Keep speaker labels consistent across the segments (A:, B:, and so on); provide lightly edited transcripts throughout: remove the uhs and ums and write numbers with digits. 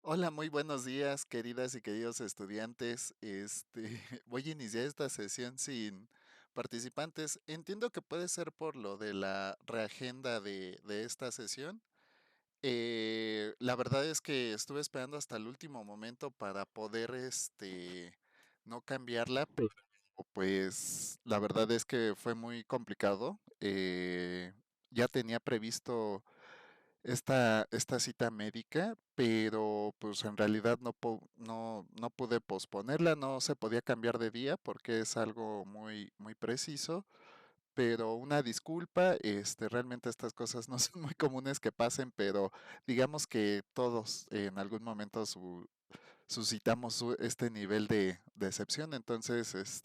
A: Hola, muy buenos días, queridas y queridos estudiantes. Voy a iniciar esta sesión sin participantes. Entiendo que puede ser por lo de la reagenda de esta sesión. La verdad es que estuve esperando hasta el último momento para poder, no cambiarla, pero pues la verdad es que fue muy complicado. Ya tenía previsto esta cita médica, pero pues en realidad no pude posponerla, no se podía cambiar de día porque es algo muy preciso, pero una disculpa, realmente estas cosas no son muy comunes que pasen, pero digamos que todos en algún momento suscitamos este nivel de decepción, entonces,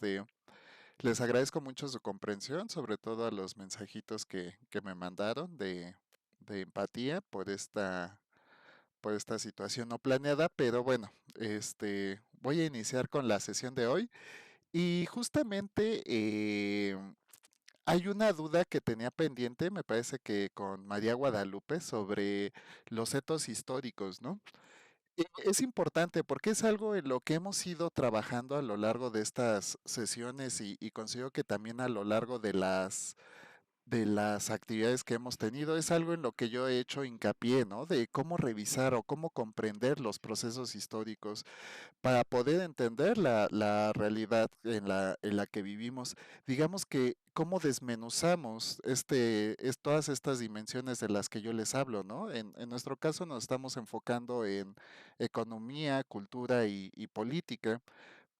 A: les agradezco mucho su comprensión, sobre todo a los mensajitos que me mandaron de empatía por esta situación no planeada, pero bueno, voy a iniciar con la sesión de hoy y justamente hay una duda que tenía pendiente, me parece que con María Guadalupe, sobre los etos históricos, ¿no? Es importante porque es algo en lo que hemos ido trabajando a lo largo de estas sesiones y considero que también a lo largo de las actividades que hemos tenido. Es algo en lo que yo he hecho hincapié, ¿no? De cómo revisar o cómo comprender los procesos históricos para poder entender la realidad en la que vivimos. Digamos que cómo desmenuzamos todas estas dimensiones de las que yo les hablo, ¿no? En nuestro caso nos estamos enfocando en economía, cultura y política.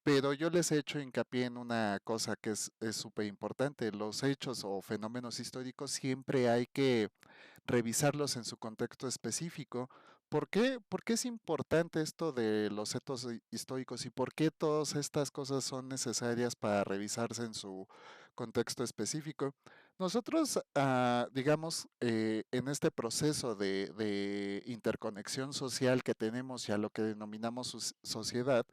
A: Pero yo les he hecho hincapié en una cosa que es súper importante. Los hechos o fenómenos históricos siempre hay que revisarlos en su contexto específico. ¿Por qué? ¿Por qué es importante esto de los hechos históricos y por qué todas estas cosas son necesarias para revisarse en su contexto específico? Nosotros, digamos, en este proceso de interconexión social que tenemos y a lo que denominamos sociedad,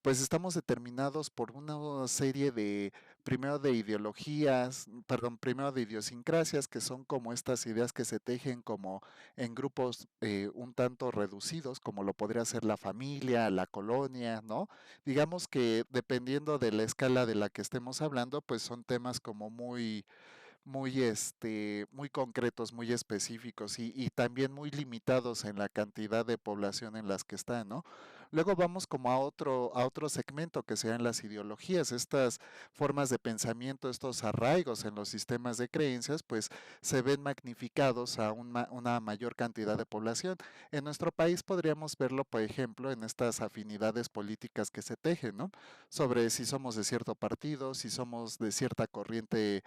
A: pues estamos determinados por una serie de, primero de ideologías, perdón, primero de idiosincrasias, que son como estas ideas que se tejen como en grupos un tanto reducidos, como lo podría ser la familia, la colonia, ¿no? Digamos que dependiendo de la escala de la que estemos hablando, pues son temas como muy concretos, muy específicos y también muy limitados en la cantidad de población en las que están, ¿no? Luego vamos como a otro segmento que sean las ideologías, estas formas de pensamiento, estos arraigos en los sistemas de creencias, pues se ven magnificados a una mayor cantidad de población. En nuestro país podríamos verlo, por ejemplo, en estas afinidades políticas que se tejen, ¿no? Sobre si somos de cierto partido, si somos de cierta corriente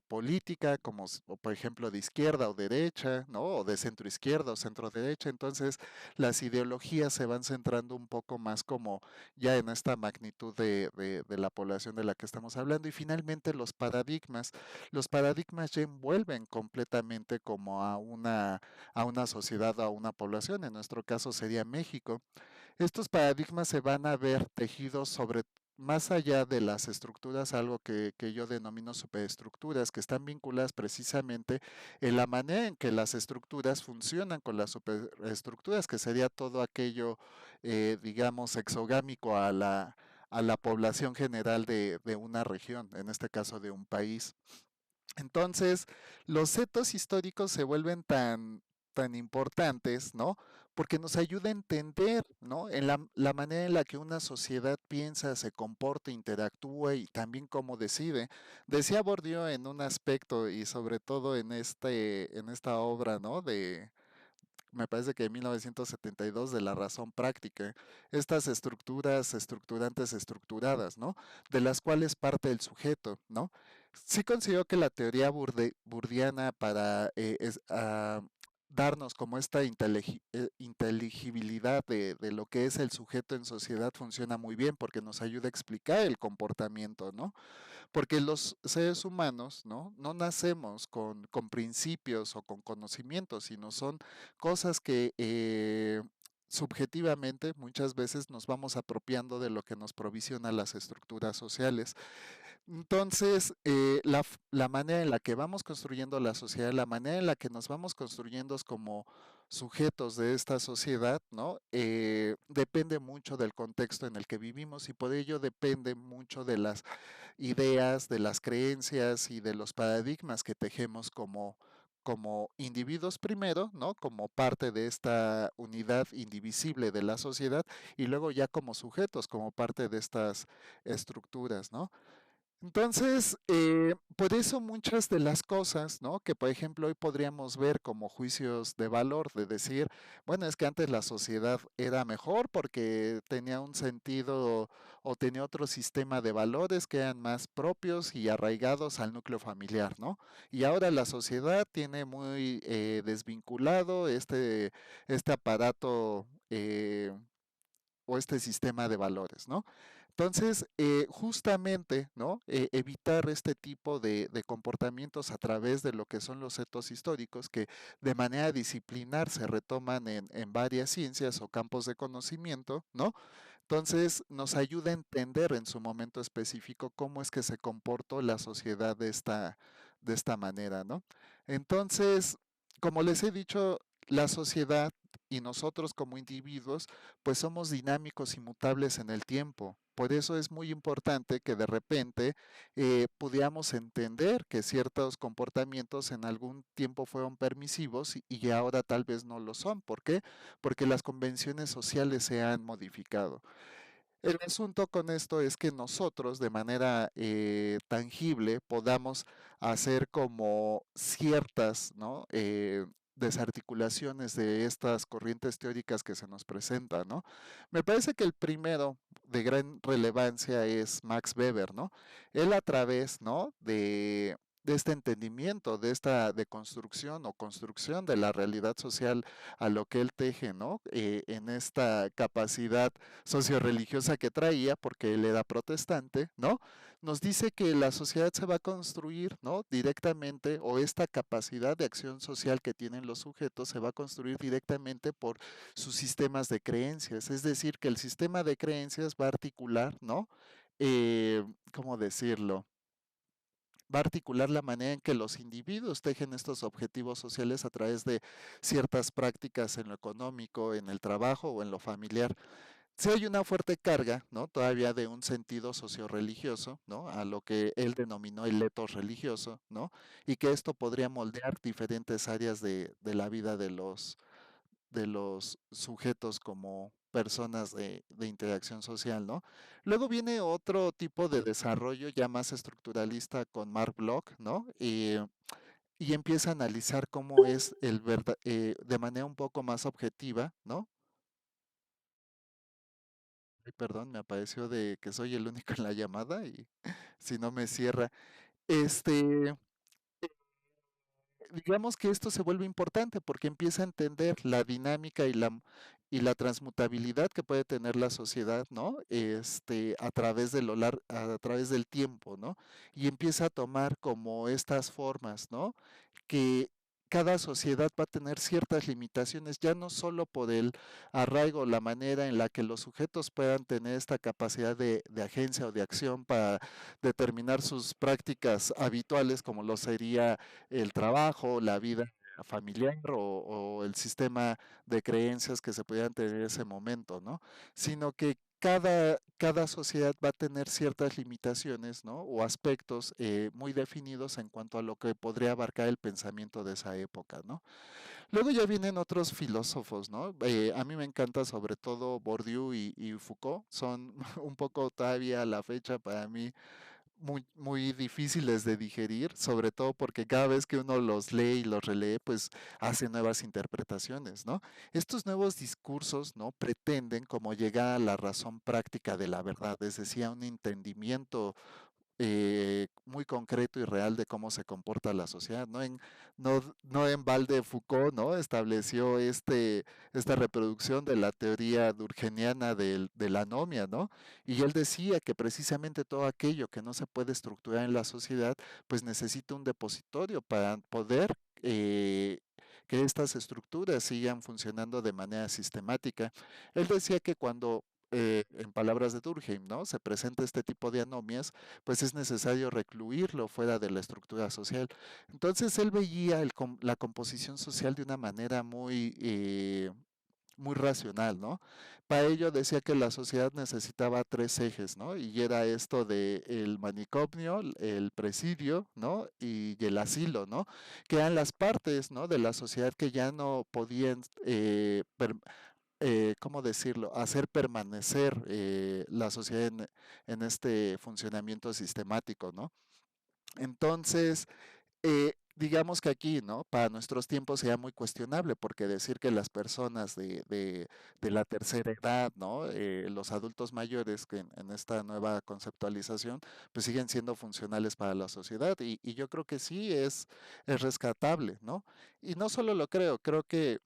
A: política, como o por ejemplo de izquierda o derecha, ¿no? O de centro izquierda o centro derecha. Entonces, las ideologías se van centrando un poco más como ya en esta magnitud de la población de la que estamos hablando. Y finalmente los paradigmas ya envuelven completamente como a una sociedad, a una población. En nuestro caso sería México. Estos paradigmas se van a ver tejidos sobre más allá de las estructuras, algo que yo denomino superestructuras, que están vinculadas precisamente en la manera en que las estructuras funcionan con las superestructuras, que sería todo aquello, digamos, exogámico a la población general de una región, en este caso de un país. Entonces, los etos históricos se vuelven tan importantes, ¿no? Porque nos ayuda a entender, ¿no? En la manera en la que una sociedad piensa, se comporta, interactúa y también cómo decide. Decía Bourdieu en un aspecto y sobre todo en esta obra, ¿no? Me parece que en 1972 de la razón práctica, estas estructuras estructurantes estructuradas, ¿no? De las cuales parte el sujeto, ¿no? Sí considero que la teoría burdiana para darnos como esta inteligibilidad de lo que es el sujeto en sociedad funciona muy bien porque nos ayuda a explicar el comportamiento, ¿no? Porque los seres humanos, ¿no? No nacemos con principios o con conocimientos, sino son cosas que subjetivamente muchas veces nos vamos apropiando de lo que nos provisiona las estructuras sociales. Entonces, la manera en la que vamos construyendo la sociedad, la manera en la que nos vamos construyendo es como sujetos de esta sociedad, ¿no? Depende mucho del contexto en el que vivimos y por ello depende mucho de las ideas, de las creencias y de los paradigmas que tejemos como individuos primero, ¿no? Como parte de esta unidad indivisible de la sociedad y luego ya como sujetos, como parte de estas estructuras, ¿no? Entonces, por eso muchas de las cosas, ¿no? Que por ejemplo hoy podríamos ver como juicios de valor, de decir, bueno, es que antes la sociedad era mejor porque tenía un sentido o tenía otro sistema de valores que eran más propios y arraigados al núcleo familiar, ¿no? Y ahora la sociedad tiene muy desvinculado este aparato o este sistema de valores, ¿no? Entonces, justamente, ¿no? Evitar este tipo de comportamientos a través de lo que son los etos históricos que de manera disciplinar se retoman en varias ciencias o campos de conocimiento, ¿no? Entonces, nos ayuda a entender en su momento específico cómo es que se comportó la sociedad de esta manera, ¿no? Entonces, como les he dicho, la sociedad y nosotros como individuos, pues somos dinámicos y mutables en el tiempo. Por eso es muy importante que de repente pudiéramos entender que ciertos comportamientos en algún tiempo fueron permisivos y ahora tal vez no lo son. ¿Por qué? Porque las convenciones sociales se han modificado. El asunto con esto es que nosotros de manera tangible podamos hacer como ciertas, ¿no? Desarticulaciones de estas corrientes teóricas que se nos presentan, ¿no? Me parece que el primero de gran relevancia es Max Weber, ¿no? Él a través, ¿no? De este entendimiento, de esta deconstrucción o construcción de la realidad social a lo que él teje, ¿no? En esta capacidad socioreligiosa que traía, porque él era protestante, ¿no? Nos dice que la sociedad se va a construir, ¿no? Directamente, o esta capacidad de acción social que tienen los sujetos se va a construir directamente por sus sistemas de creencias. Es decir, que el sistema de creencias va a articular, ¿no? ¿Cómo decirlo? Va a articular la manera en que los individuos tejen estos objetivos sociales a través de ciertas prácticas en lo económico, en el trabajo o en lo familiar. Sí hay una fuerte carga, ¿no? Todavía de un sentido socioreligioso, ¿no? A lo que él denominó el etos religioso, ¿no? Y que esto podría moldear diferentes áreas de la vida de los sujetos como personas de interacción social, ¿no? Luego viene otro tipo de desarrollo ya más estructuralista con Mark Bloch, ¿no? Y empieza a analizar cómo es de manera un poco más objetiva, ¿no? Ay, perdón, me apareció de que soy el único en la llamada y si no me cierra. Este, digamos que esto se vuelve importante porque empieza a entender la dinámica y la transmutabilidad que puede tener la sociedad, ¿no? A través a través del tiempo, ¿no? Y empieza a tomar como estas formas, ¿no? Que cada sociedad va a tener ciertas limitaciones, ya no solo por el arraigo, la manera en la que los sujetos puedan tener esta capacidad de agencia o de acción para determinar sus prácticas habituales, como lo sería el trabajo, la vida familiar o el sistema de creencias que se pudieran tener en ese momento, ¿no? Sino que cada sociedad va a tener ciertas limitaciones, ¿no? O aspectos muy definidos en cuanto a lo que podría abarcar el pensamiento de esa época, ¿no? Luego ya vienen otros filósofos, ¿no? A mí me encanta sobre todo Bourdieu y Foucault, son un poco todavía a la fecha para mí muy difíciles de digerir, sobre todo porque cada vez que uno los lee y los relee, pues hace nuevas interpretaciones, ¿no? Estos nuevos discursos, ¿no? Pretenden como llegar a la razón práctica de la verdad, es decir, a un entendimiento muy concreto y real de cómo se comporta la sociedad. No en balde Foucault, ¿no? Estableció esta reproducción de la teoría durkheimiana de la anomia, ¿no? Y él decía que precisamente todo aquello que no se puede estructurar en la sociedad, pues necesita un depositorio para poder que estas estructuras sigan funcionando de manera sistemática. Él decía que cuando en palabras de Durkheim, ¿no? Se presenta este tipo de anomias, pues es necesario recluirlo fuera de la estructura social. Entonces él veía la composición social de una manera muy racional, ¿no? Para ello decía que la sociedad necesitaba tres ejes, ¿no? Y era esto de el manicomio, el presidio, ¿no? Y el asilo, ¿no? Que eran las partes, ¿no? De la sociedad que ya no podían, ¿cómo decirlo? Hacer permanecer la sociedad en este funcionamiento sistemático, ¿no? Entonces, digamos que aquí, ¿no? Para nuestros tiempos sería muy cuestionable, porque decir que las personas de la tercera edad, ¿no? Los adultos mayores que en esta nueva conceptualización, pues siguen siendo funcionales para la sociedad. Y yo creo que sí es rescatable, ¿no? Y no solo lo creo, creo que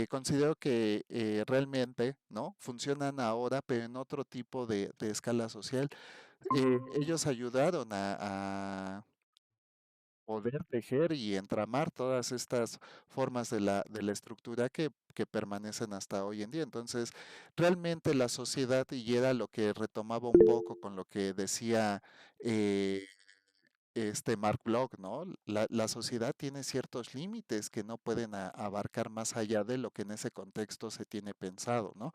A: considero que realmente, ¿no? Funcionan ahora, pero en otro tipo de escala social. Ellos ayudaron a poder tejer y entramar todas estas formas de la estructura que permanecen hasta hoy en día. Entonces, realmente la sociedad, y era lo que retomaba un poco con lo que decía eh, este Mark Bloch, ¿no? La sociedad tiene ciertos límites que no pueden abarcar más allá de lo que en ese contexto se tiene pensado, ¿no?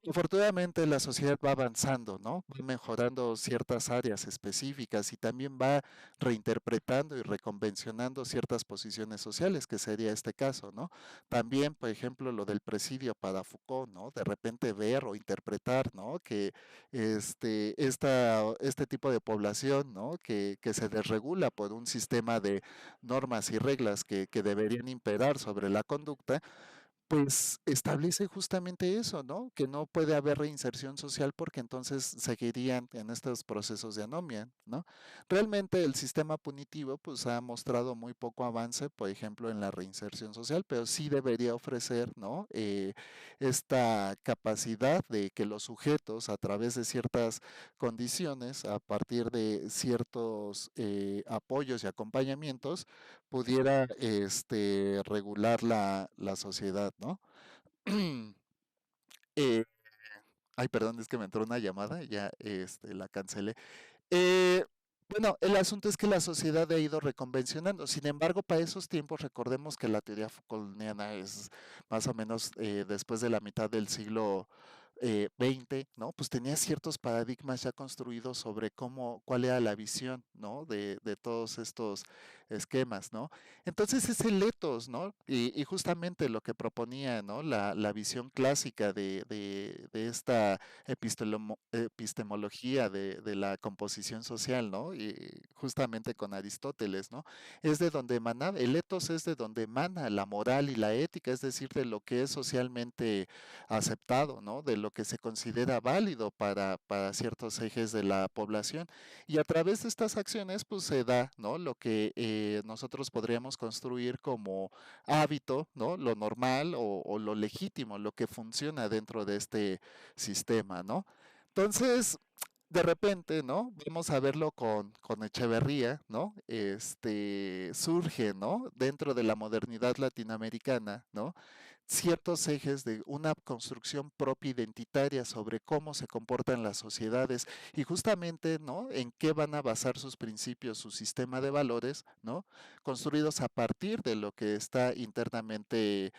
A: Afortunadamente la sociedad va avanzando, ¿no? Va mejorando ciertas áreas específicas y también va reinterpretando y reconvencionando ciertas posiciones sociales, que sería este caso, ¿no? También, por ejemplo, lo del presidio para Foucault, ¿no? De repente ver o interpretar, ¿no? Que este tipo de población, ¿no? Que se desregula por un sistema de normas y reglas que deberían imperar sobre la conducta, pues establece justamente eso, ¿no? Que no puede haber reinserción social porque entonces seguirían en estos procesos de anomia, ¿no? Realmente el sistema punitivo pues ha mostrado muy poco avance, por ejemplo, en la reinserción social, pero sí debería ofrecer, ¿no? Esta capacidad de que los sujetos a través de ciertas condiciones, a partir de ciertos apoyos y acompañamientos, pudiera regular la sociedad, ¿no? Eh, ay, perdón, es que me entró una llamada, ya la cancelé. Eh, bueno, el asunto es que la sociedad ha ido reconvencionando. Sin embargo, para esos tiempos, recordemos que la teoría Foucaultiana es más o menos después de la mitad del siglo XX, ¿no? Pues tenía ciertos paradigmas ya construidos sobre cuál era la visión, ¿no? De todos estos esquemas, ¿no? Entonces es el etos, ¿no? Y justamente lo que proponía, ¿no? La visión clásica de esta epistemología de la composición social, ¿no? Y justamente con Aristóteles, ¿no? Es de donde emana, el etos es de donde emana la moral y la ética, es decir, de lo que es socialmente aceptado, ¿no? De lo que se considera válido para ciertos ejes de la población. Y a través de estas acciones, pues se da, ¿no? Lo que nosotros podríamos construir como hábito, ¿no? Lo normal o lo legítimo, lo que funciona dentro de este sistema, ¿no? Entonces, de repente, ¿no? Vamos a verlo con Echeverría, ¿no? Surge, ¿no? Dentro de la modernidad latinoamericana, ¿no? Ciertos ejes de una construcción propia identitaria sobre cómo se comportan las sociedades y justamente, ¿no? En qué van a basar sus principios, su sistema de valores, ¿no? Construidos a partir de lo que está internamente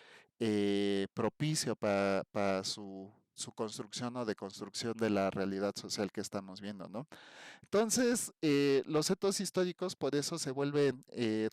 A: propicio para su construcción o deconstrucción de la realidad social que estamos viendo, ¿no? Entonces, los etos históricos por eso se vuelven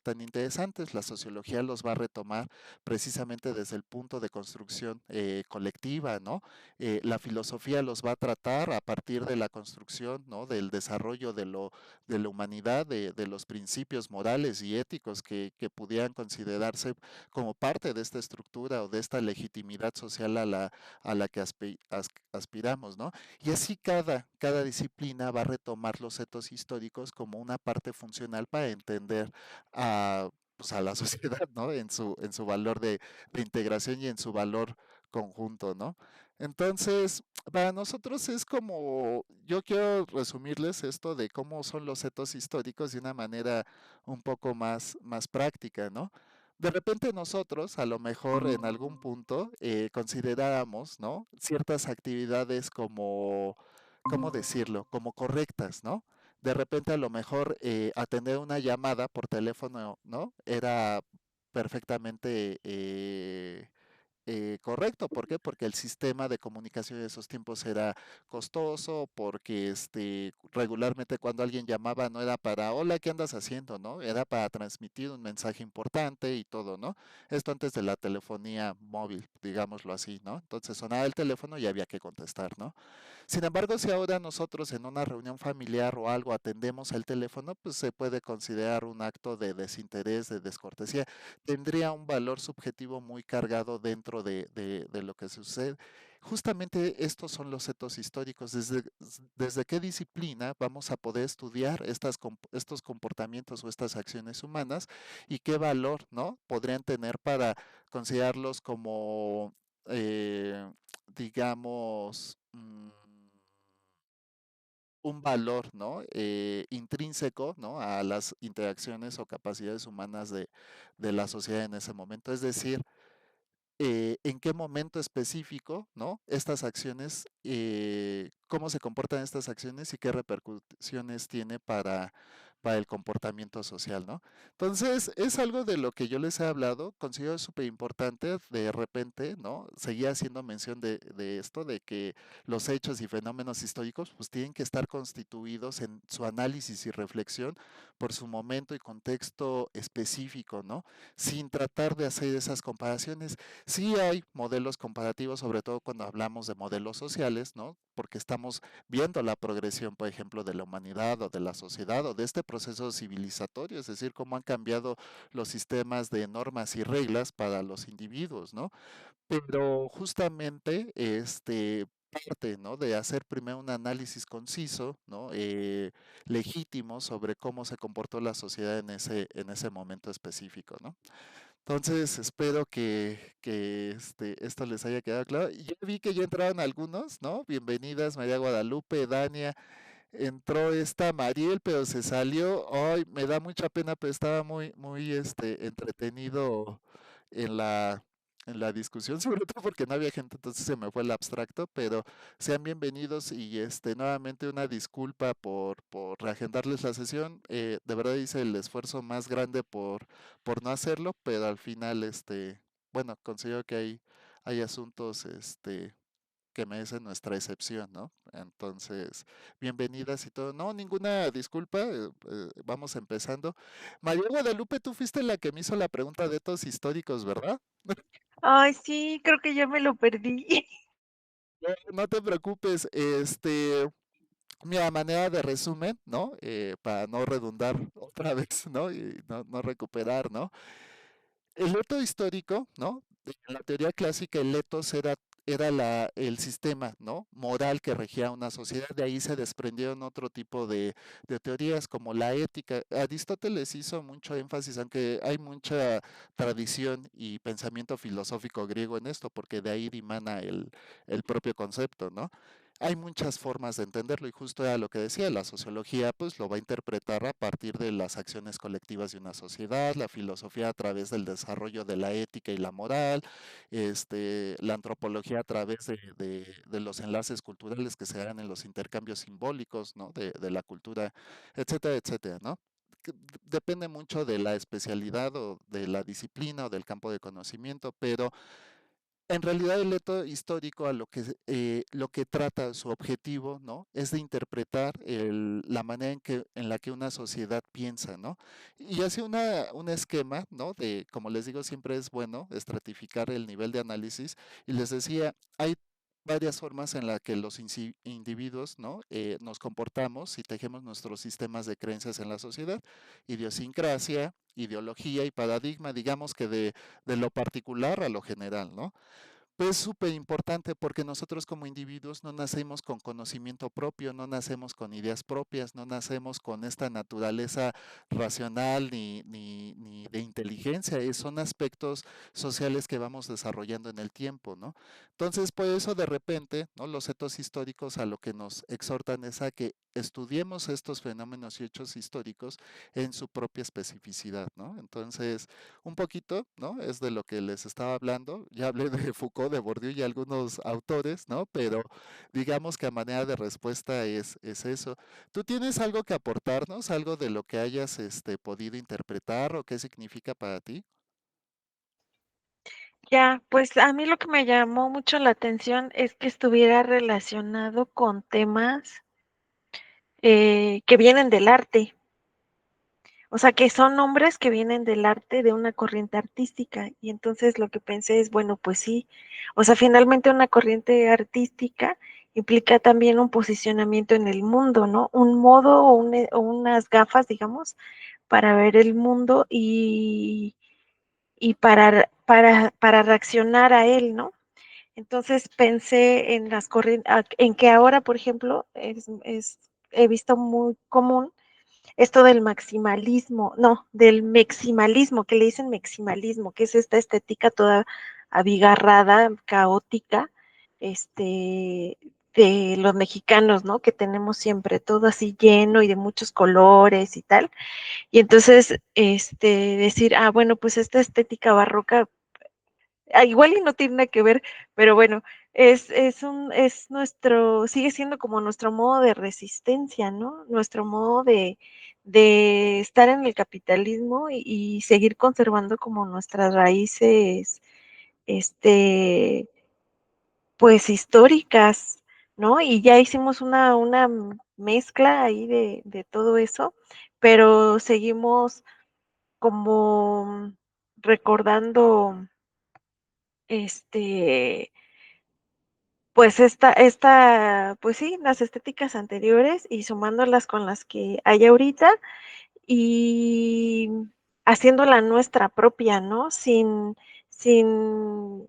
A: tan interesantes. La sociología los va a retomar precisamente desde el punto de construcción colectiva, ¿no? La filosofía los va a tratar a partir de la construcción, ¿no? Del desarrollo de la humanidad, de los principios morales y éticos que pudieran considerarse como parte de esta estructura o de esta legitimidad social a la que aspiramos, ¿no? Y así cada disciplina va a retomar los etos históricos como una parte funcional para entender pues a la sociedad, ¿no? En su valor de integración y en su valor conjunto, ¿no? Entonces, para nosotros es como, yo quiero resumirles esto de cómo son los etos históricos de una manera un poco más práctica, ¿no? De repente nosotros, a lo mejor en algún punto, considerábamos, ¿no? Ciertas actividades como, ¿cómo decirlo? Como correctas, ¿no? De repente a lo mejor atender una llamada por teléfono, ¿no? Era perfectamente correcto. ¿Por qué? Porque el sistema de comunicación de esos tiempos era costoso, porque regularmente cuando alguien llamaba no era para, hola, ¿qué andas haciendo? ¿No? Era para transmitir un mensaje importante y todo, ¿no? Esto antes de la telefonía móvil, digámoslo así, ¿no? Entonces sonaba el teléfono y había que contestar, ¿no? Sin embargo, si ahora nosotros en una reunión familiar o algo atendemos el teléfono, pues se puede considerar un acto de desinterés, de descortesía. Tendría un valor subjetivo muy cargado dentro de lo que sucede. Justamente estos son los hechos históricos. ¿Desde qué disciplina vamos a poder estudiar estos comportamientos o estas acciones humanas y qué valor, ¿no? Podrían tener para considerarlos como, eh, digamos, un valor, ¿no? Intrínseco, ¿no? A las interacciones o capacidades humanas de la sociedad en ese momento. Es decir, en qué momento específico, ¿no? Estas acciones, cómo se comportan estas acciones y qué repercusiones tiene para el comportamiento social, ¿no? Entonces, es algo de lo que yo les he hablado, considero súper importante, de repente, ¿no? Seguía haciendo mención de esto, de que los hechos y fenómenos históricos, pues tienen que estar constituidos en su análisis y reflexión por su momento y contexto específico, ¿no? Sin tratar de hacer esas comparaciones. Sí hay modelos comparativos, sobre todo cuando hablamos de modelos sociales, ¿no? Porque estamos viendo la progresión, por ejemplo, de la humanidad o de la sociedad o de este proceso civilizatorio, es decir, cómo han cambiado los sistemas de normas y reglas para los individuos, ¿no? Pero justamente parte, ¿no? De hacer primero un análisis conciso, ¿no? Legítimo sobre cómo se comportó la sociedad en ese momento específico, ¿no? Entonces, espero que esto les haya quedado claro. Y ya vi que ya entraron algunos, ¿no? Bienvenidas, María Guadalupe, Dania. Entró esta Mariel, pero se salió. Ay, me da mucha pena, pero estaba muy, entretenido en en la discusión, sobre todo porque no había gente, entonces se me fue el abstracto, pero sean bienvenidos y nuevamente una disculpa por reagendarles la sesión. De verdad hice el esfuerzo más grande por no hacerlo, pero al final, bueno, considero que hay asuntos, que merecen nuestra excepción, ¿no? Entonces, bienvenidas y todo. No, ninguna disculpa, vamos empezando. María Guadalupe, tú fuiste la que me hizo la pregunta de estos históricos, ¿verdad?
B: Ay, sí, creo que ya me lo perdí.
A: No, no te preocupes, mira, manera de resumen, ¿no? Para no redundar otra vez, ¿no? Y no recuperar, ¿no? El eto histórico, ¿no? En la teoría clásica, el etos era el sistema, ¿no? Moral que regía una sociedad. De ahí se desprendieron otro tipo de teorías como la ética. Aristóteles hizo mucho énfasis, aunque hay mucha tradición y pensamiento filosófico griego en esto, porque de ahí dimana el propio concepto, ¿no? Hay muchas formas de entenderlo y justo era lo que decía, la sociología pues lo va a interpretar a partir de las acciones colectivas de una sociedad, la filosofía a través del desarrollo de la ética y la moral, la antropología a través de los enlaces culturales que se dan en los intercambios simbólicos, ¿no? De la cultura, etcétera, etcétera, ¿no? Depende mucho de la especialidad o de la disciplina o del campo de conocimiento, pero en realidad el hecho histórico a lo que trata su objetivo, ¿no? Es de interpretar la manera en la que una sociedad piensa, ¿no? Y hace un esquema, ¿no? Como les digo, siempre es bueno estratificar el nivel de análisis. Y les decía, hay varias formas en las que los individuos, ¿no? Nos comportamos y tejemos nuestros sistemas de creencias en la sociedad. Idiosincrasia, ideología y paradigma, digamos que de lo particular a lo general, ¿no? Pues súper importante porque nosotros como individuos no nacemos con conocimiento propio, no nacemos con ideas propias, no nacemos con esta naturaleza racional ni de inteligencia, son aspectos sociales que vamos desarrollando en el tiempo, ¿no? Entonces, por eso de repente, ¿no? Los hechos históricos a lo que nos exhortan es a que estudiemos estos fenómenos y hechos históricos en su propia especificidad, ¿no? Entonces, un poquito, ¿no? Es de lo que les estaba hablando. Ya hablé de Foucault, de Bourdieu y algunos autores, ¿no? Pero digamos que a manera de respuesta es eso. ¿Tú tienes algo que aportarnos, algo de lo que hayas podido interpretar o qué significa para ti?
B: Ya, pues a mí lo que me llamó mucho la atención es que estuviera relacionado con temas que vienen del arte, o sea, que son nombres que vienen del arte, de una corriente artística. Y entonces lo que pensé es, bueno, pues sí, o sea, finalmente una corriente artística implica también un posicionamiento en el mundo, ¿no? Un modo o unas gafas, digamos, para ver el mundo y para reaccionar a él, ¿no? Entonces pensé en las corrientes, en que ahora, por ejemplo, he visto muy común esto del maximalismo, no, del meximalismo, que le dicen meximalismo, que es esta estética toda abigarrada, caótica, este, de los mexicanos, ¿no? Que tenemos siempre todo así lleno y de muchos colores y tal. Y entonces, decir, bueno, pues esta estética barroca, igual y no tiene nada que ver, pero bueno, es nuestro, sigue siendo como nuestro modo de resistencia, ¿no? Nuestro modo de estar en el capitalismo y seguir conservando como nuestras raíces, este, pues históricas, ¿no? Y ya hicimos una mezcla ahí de todo eso, pero seguimos como recordando, este, pues pues sí, las estéticas anteriores y sumándolas con las que hay ahorita y haciéndola nuestra propia, ¿no? Sin, sin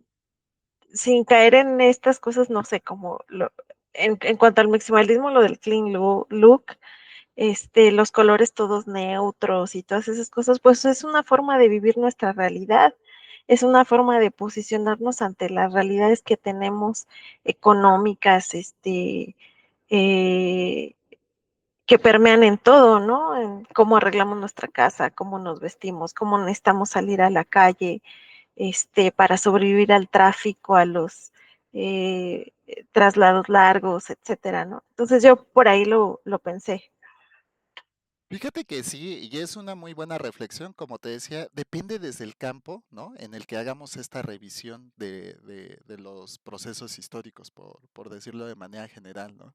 B: caer en estas cosas, no sé, en cuanto al maximalismo, lo del look, los colores todos neutros y todas esas cosas, pues es una forma de vivir nuestra realidad, es una forma de posicionarnos ante las realidades que tenemos económicas, eh, que permean en todo, ¿no? En cómo arreglamos nuestra casa, cómo nos vestimos, cómo necesitamos salir a la calle, para sobrevivir al tráfico, a los traslados largos, etcétera, ¿no? Entonces yo por ahí lo pensé.
A: Fíjate que sí, y es una muy buena reflexión, como te decía, depende desde el campo, ¿no? En el que hagamos esta revisión de los procesos históricos, por decirlo de manera general, ¿no?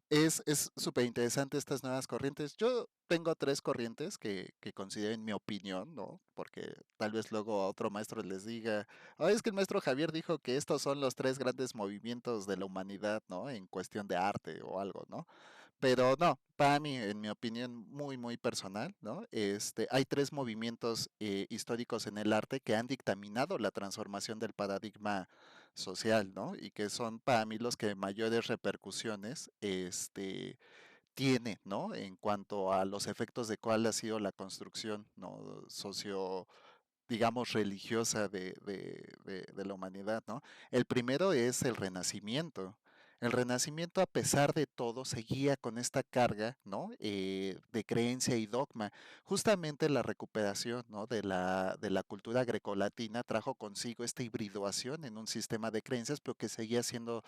A: Es súper interesante estas nuevas corrientes. Yo tengo tres corrientes que considero en mi opinión, ¿no? Porque tal vez luego a otro maestro les diga, es que el maestro Javier dijo que estos son los tres grandes movimientos de la humanidad, ¿no? En cuestión de arte o algo, ¿no? Pero no, para mí, en mi opinión muy, muy personal, ¿no? Hay tres movimientos históricos en el arte que han dictaminado la transformación del paradigma social, ¿no? Y que son para mí los que mayores repercusiones, tiene, ¿no? En cuanto a los efectos de cuál ha sido la construcción, ¿no? Digamos, religiosa de la humanidad, ¿no? El primero es el Renacimiento. El Renacimiento, a pesar de todo, seguía con esta carga, ¿no? De creencia y dogma. Justamente la recuperación, ¿no? De la cultura grecolatina trajo consigo esta hibridación en un sistema de creencias, pero que seguía siendo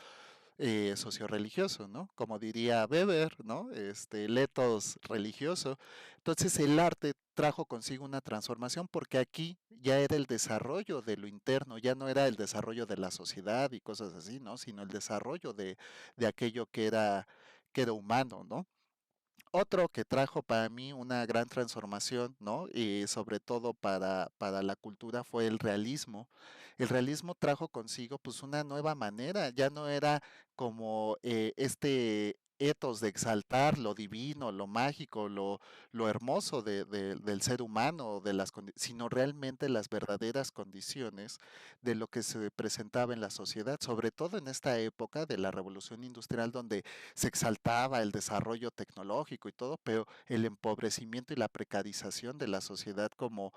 A: socioreligioso, ¿no? Como diría Weber, ¿no? El ethos religioso. Entonces el arte trajo consigo una transformación porque aquí ya era el desarrollo de lo interno, ya no era el desarrollo de la sociedad y cosas así, ¿no? Sino el desarrollo de aquello que era humano, ¿no? Otro que trajo para mí una gran transformación, ¿no? Y sobre todo para la cultura fue el realismo. El realismo trajo consigo pues una nueva manera, ya no era como etos de exaltar lo divino, lo mágico, lo hermoso del ser humano, sino realmente las verdaderas condiciones de lo que se presentaba en la sociedad, sobre todo en esta época de la revolución industrial donde se exaltaba el desarrollo tecnológico y todo, pero el empobrecimiento y la precarización de la sociedad como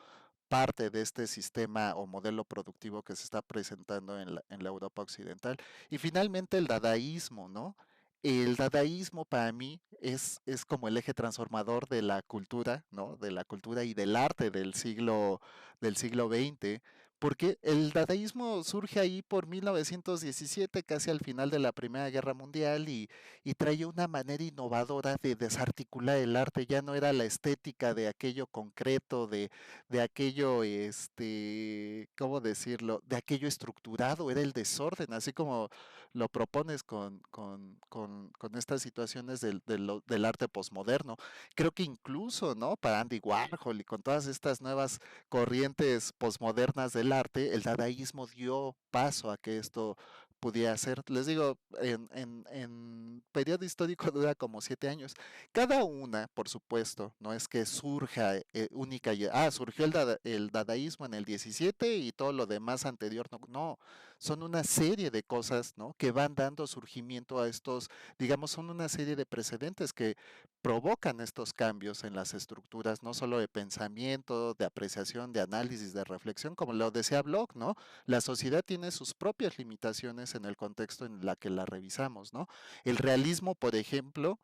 A: parte de este sistema o modelo productivo que se está presentando en la Europa occidental. Y finalmente el dadaísmo, ¿no? El dadaísmo para mí es como el eje transformador de la cultura, ¿no? De la cultura y del arte del siglo XX, porque el dadaísmo surge ahí por 1917, casi al final de la Primera Guerra Mundial, y trae una manera innovadora de desarticular el arte. Ya no era la estética de aquello concreto, de aquello, ¿cómo decirlo? De aquello estructurado, era el desorden, así como lo propones con estas situaciones del arte posmoderno. Creo que incluso, ¿no? Para Andy Warhol y con todas estas nuevas corrientes posmodernas del arte, el dadaísmo dio paso a que esto pudiera ser. Les digo, en periodo histórico dura como 7 años. Cada una, por supuesto, no es que surja única surgió el dadaísmo en el 17 y todo lo demás anterior, no, no, son una serie de cosas, ¿no? Que van dando surgimiento a estos, digamos, son una serie de precedentes que provocan estos cambios en las estructuras, no solo de pensamiento, de apreciación, de análisis, de reflexión, como lo decía Bloch, ¿no? La sociedad tiene sus propias limitaciones en el contexto en la que la revisamos, ¿no? El realismo, por ejemplo,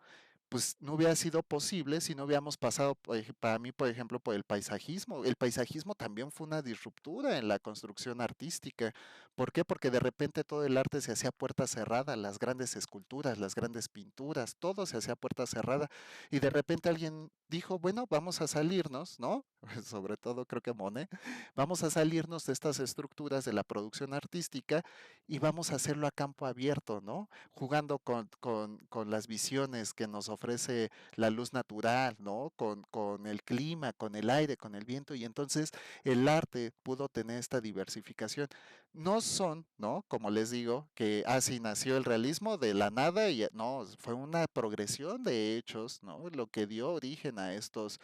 A: pues no hubiera sido posible si no hubiéramos pasado, para mí, por ejemplo, por el paisajismo. El paisajismo también fue una disruptura en la construcción artística. ¿Por qué? Porque de repente todo el arte se hacía a puerta cerrada, las grandes esculturas, las grandes pinturas, todo se hacía a puerta cerrada. Y de repente alguien dijo, bueno, vamos a salirnos, ¿no? Sobre todo creo que Monet, vamos a salirnos de estas estructuras de la producción artística y vamos a hacerlo a campo abierto, ¿no? Jugando con las visiones que nos ofrece la luz natural, ¿no? Con el clima, con el aire, con el viento, y entonces el arte pudo tener esta diversificación. No son, ¿no? Como les digo, que así nació el realismo de la nada y no, fue una progresión de hechos, ¿no? Lo que dio origen a estos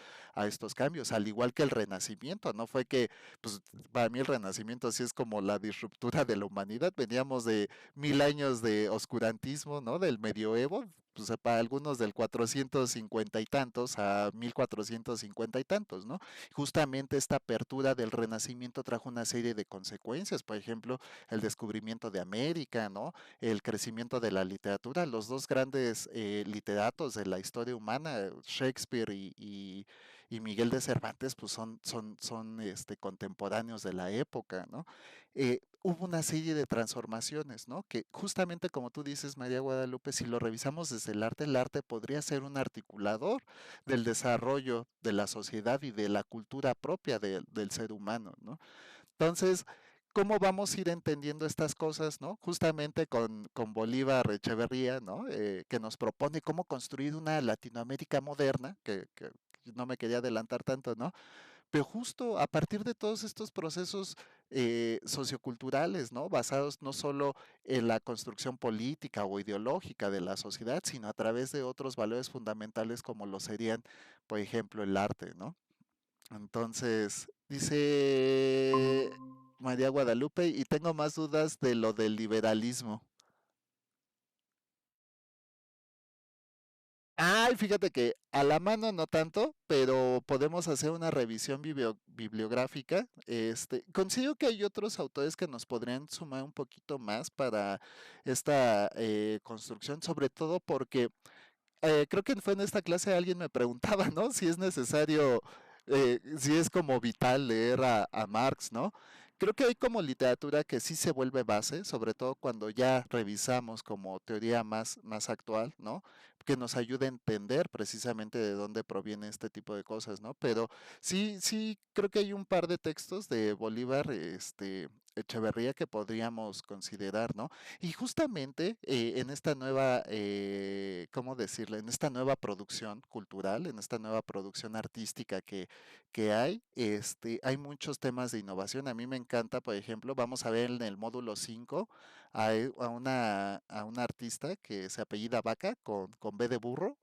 A: cambios, al igual que el Renacimiento, no fue que, pues para mí el Renacimiento sí es como la disruptura de la humanidad, veníamos de 1000 años de oscurantismo, ¿no? Del medioevo, pues para algunos del 450 y tantos a 1450 y tantos, ¿no? Justamente esta apertura del Renacimiento trajo una serie de consecuencias, por ejemplo, el descubrimiento de América, ¿no? El crecimiento de la literatura, los dos grandes literatos de la historia humana, Shakespeare y Miguel de Cervantes, pues son contemporáneos de la época, ¿no? Hubo una serie de transformaciones, ¿no? Que justamente como tú dices, María Guadalupe, si lo revisamos desde el arte podría ser un articulador del desarrollo de la sociedad y de la cultura propia del ser humano, ¿no? Entonces, ¿cómo vamos a ir entendiendo estas cosas, ¿no? Justamente con Bolívar Echeverría, ¿no? Que nos propone cómo construir una Latinoamérica moderna, que no me quería adelantar tanto, ¿no? Pero justo a partir de todos estos procesos socioculturales, ¿no? Basados no solo en la construcción política o ideológica de la sociedad, sino a través de otros valores fundamentales como lo serían, por ejemplo, el arte, ¿no? Entonces, dice María Guadalupe, y tengo más dudas de lo del liberalismo. Ay, fíjate que a la mano no tanto, pero podemos hacer una revisión bibliográfica. Considero que hay otros autores que nos podrían sumar un poquito más para esta construcción, sobre todo porque creo que fue en esta clase alguien me preguntaba, ¿no? Si es necesario, si es como vital leer a Marx, ¿no? Creo que hay como literatura que sí se vuelve base, sobre todo cuando ya revisamos como teoría más actual, ¿no? Que nos ayude a entender precisamente de dónde proviene este tipo de cosas, ¿no? Pero sí, creo que hay un par de textos de Bolívar, Echeverría que podríamos considerar, ¿no? Y justamente en esta nueva, ¿cómo decirlo? En esta nueva producción cultural, en esta nueva producción artística que hay, hay muchos temas de innovación. A mí me encanta, por ejemplo, vamos a ver en el módulo 5 a una artista que se apellida Vaca con B de burro,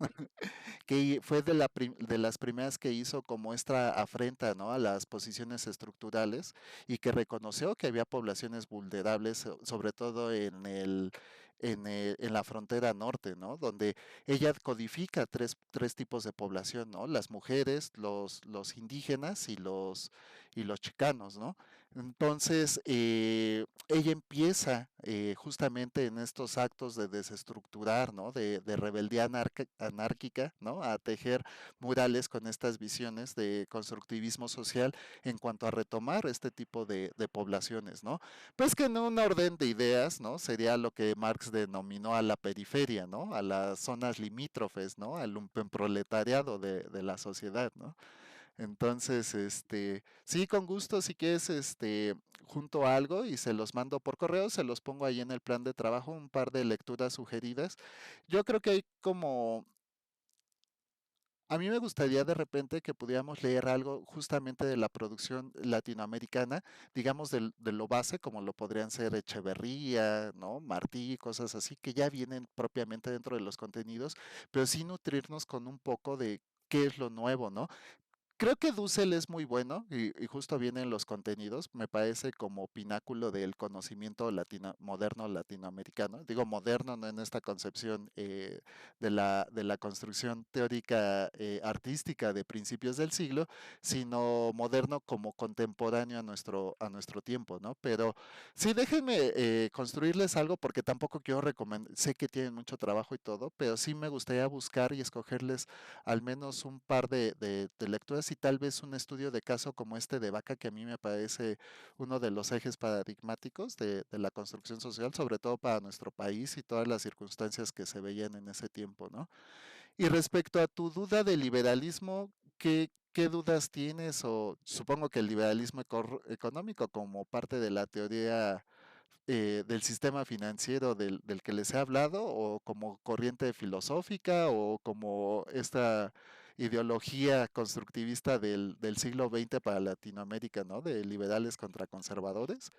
A: que fue de las primeras que hizo como esta afrenta, ¿no? A las posiciones estructurales y que reconoció que había poblaciones vulnerables, sobre todo en la frontera norte, ¿no? Donde ella codifica tres tipos de población, ¿no? Las mujeres, los indígenas y los chicanos, ¿no? Entonces, ella empieza justamente en estos actos de desestructurar, ¿no? De rebeldía anárquica, ¿no? A tejer murales con estas visiones de constructivismo social en cuanto a retomar este tipo de poblaciones, ¿no? Pues que en un orden de ideas, ¿no? Sería lo que Marx denominó a la periferia, ¿no? A las zonas limítrofes, ¿no? Al lumpenproletariado de la sociedad, ¿no? Entonces, sí, con gusto, si quieres, junto a algo y se los mando por correo, se los pongo ahí en el plan de trabajo, un par de lecturas sugeridas. Yo creo que hay como, a mí me gustaría de repente que pudiéramos leer algo justamente de la producción latinoamericana, digamos de lo base, como lo podrían ser Echeverría, ¿no? Martí, cosas así, que ya vienen propiamente dentro de los contenidos, pero sí nutrirnos con un poco de qué es lo nuevo, ¿no? Creo que Dussel es muy bueno y justo viene en los contenidos, me parece como pináculo del conocimiento moderno latinoamericano. Digo moderno no en esta concepción de la construcción teórica artística de principios del siglo, sino moderno como contemporáneo a nuestro tiempo, ¿no? Pero sí, déjenme construirles algo porque tampoco quiero recomendar, sé que tienen mucho trabajo y todo, pero sí me gustaría buscar y escogerles al menos un par de lecturas y tal vez un estudio de caso como este de Vaca, que a mí me parece uno de los ejes paradigmáticos de la construcción social, sobre todo para nuestro país y todas las circunstancias que se veían en ese tiempo, ¿no? Y respecto a tu duda del liberalismo, ¿qué dudas tienes? O supongo que el liberalismo económico como parte de la teoría del sistema financiero del que les he hablado, o como corriente filosófica, o como esta ideología constructivista del siglo XX para Latinoamérica, ¿no? De liberales contra conservadores.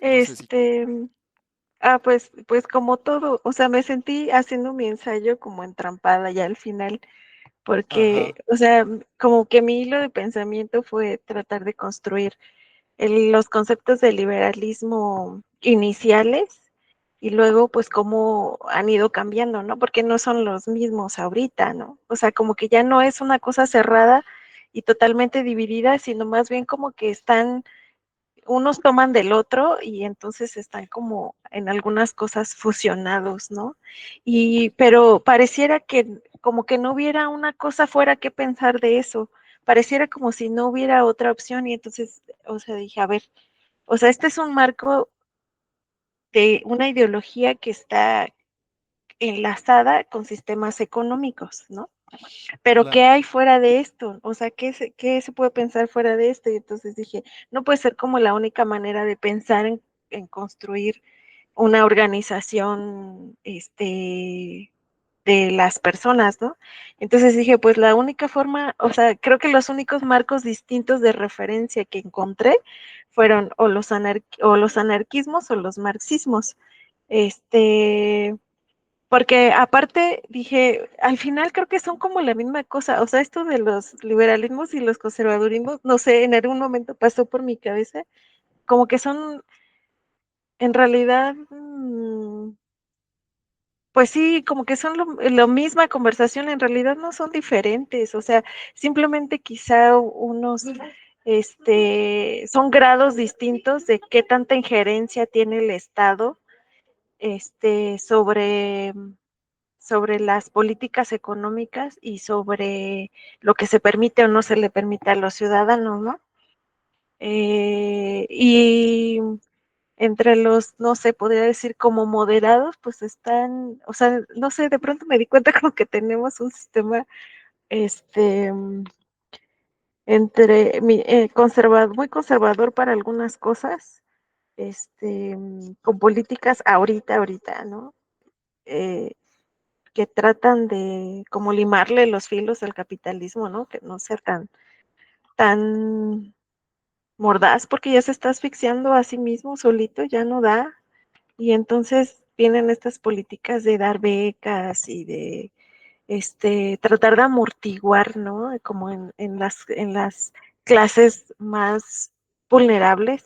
A: No sé si...
B: Este, pues como todo, o sea, me sentí haciendo mi ensayo como entrampada ya al final, porque,
A: Ajá,
B: o sea, como que mi hilo de pensamiento fue tratar de construir los conceptos de liberalismo iniciales y luego pues cómo han ido cambiando, ¿no? Porque no son los mismos ahorita, ¿no? O sea, como que ya no es una cosa cerrada y totalmente dividida, sino más bien como que están, unos toman del otro y entonces están como en algunas cosas fusionados, ¿no? Y, pero pareciera que como que no hubiera una cosa fuera que pensar de eso, pareciera como si no hubiera otra opción y entonces, o sea, dije, a ver, o sea, este es un marco de una ideología que está enlazada con sistemas económicos, ¿no? Pero ¿qué
A: claro,
B: hay fuera de esto? O sea, qué se puede pensar fuera de esto? Y entonces dije, no puede ser como la única manera de pensar en construir una organización, de las personas, ¿no? Entonces dije, pues la única forma, o sea, creo que los únicos marcos distintos de referencia que encontré fueron o los anarquismos o los marxismos. Este, porque aparte dije, al final creo que son como la misma cosa, o sea, esto de los liberalismos y los conservadurismos, no sé, en algún momento pasó por mi cabeza, como que son en realidad, pues sí, como que son lo misma conversación, en realidad no son diferentes, o sea, simplemente quizá unos, son grados distintos de qué tanta injerencia tiene el Estado, sobre las políticas económicas y sobre lo que se permite o no se le permite a los ciudadanos, ¿no? Y entre los, no sé, podría decir como moderados, pues están, o sea, no sé, de pronto me di cuenta como que tenemos un sistema, este, muy conservador para algunas cosas, con políticas ahorita, ¿no? Eh, que tratan de como limarle los filos al capitalismo, ¿no? Que no sea tan mordaz porque ya se está asfixiando a sí mismo solito, ya no da. Y entonces vienen estas políticas de dar becas y de tratar de amortiguar, ¿no? Como en las clases más vulnerables,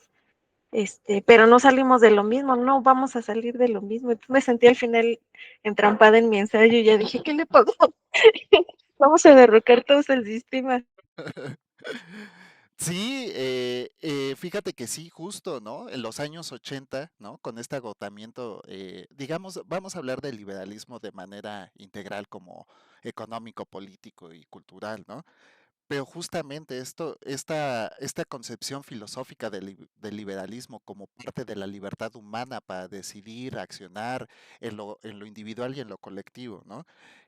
B: pero no salimos de lo mismo, no vamos a salir de lo mismo. Entonces me sentí al final entrampada en mi ensayo y ya dije, ¿qué le pasó? Vamos a derrocar todos el sistema.
A: Sí, fíjate que sí, justo, ¿no? En los años 80, ¿no? Con este agotamiento, digamos, vamos a hablar del liberalismo de manera integral como económico, político y cultural, ¿no? Pero justamente esta concepción filosófica del liberalismo como parte de la libertad humana para decidir, accionar en lo individual y en lo colectivo, ¿no?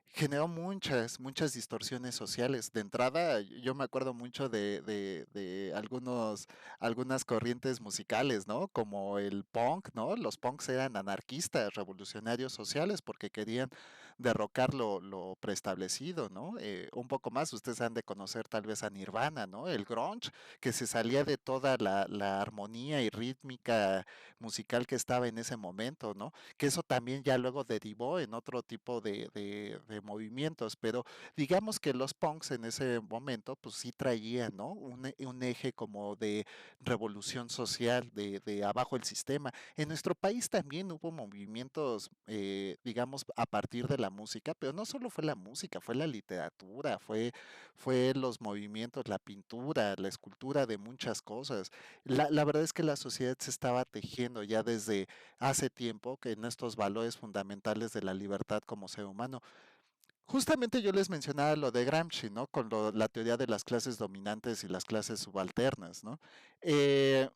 A: Generó muchas distorsiones sociales. De entrada, yo me acuerdo mucho de algunas corrientes musicales, ¿no? Como el punk, ¿no? Los punks eran anarquistas, revolucionarios sociales, porque querían derrocar lo preestablecido, ¿no? Un poco más, ustedes han de conocer tal vez a Nirvana, ¿no? El grunge, que se salía de toda la armonía y rítmica musical que estaba en ese momento, ¿no? Que eso también ya luego derivó en otro tipo de movimientos, pero digamos que los punks en ese momento, pues sí traían, ¿no? Un eje como de revolución social, de abajo el sistema. En nuestro país también hubo movimientos, digamos, a partir de la música, pero no solo fue la música, fue la literatura, fue los movimientos, la pintura, la escultura de muchas cosas. La verdad es que la sociedad se estaba tejiendo ya desde hace tiempo que en estos valores fundamentales de la libertad como ser humano. Justamente yo les mencionaba lo de Gramsci, ¿no? Con la teoría de las clases dominantes y las clases subalternas, ¿no? Eh,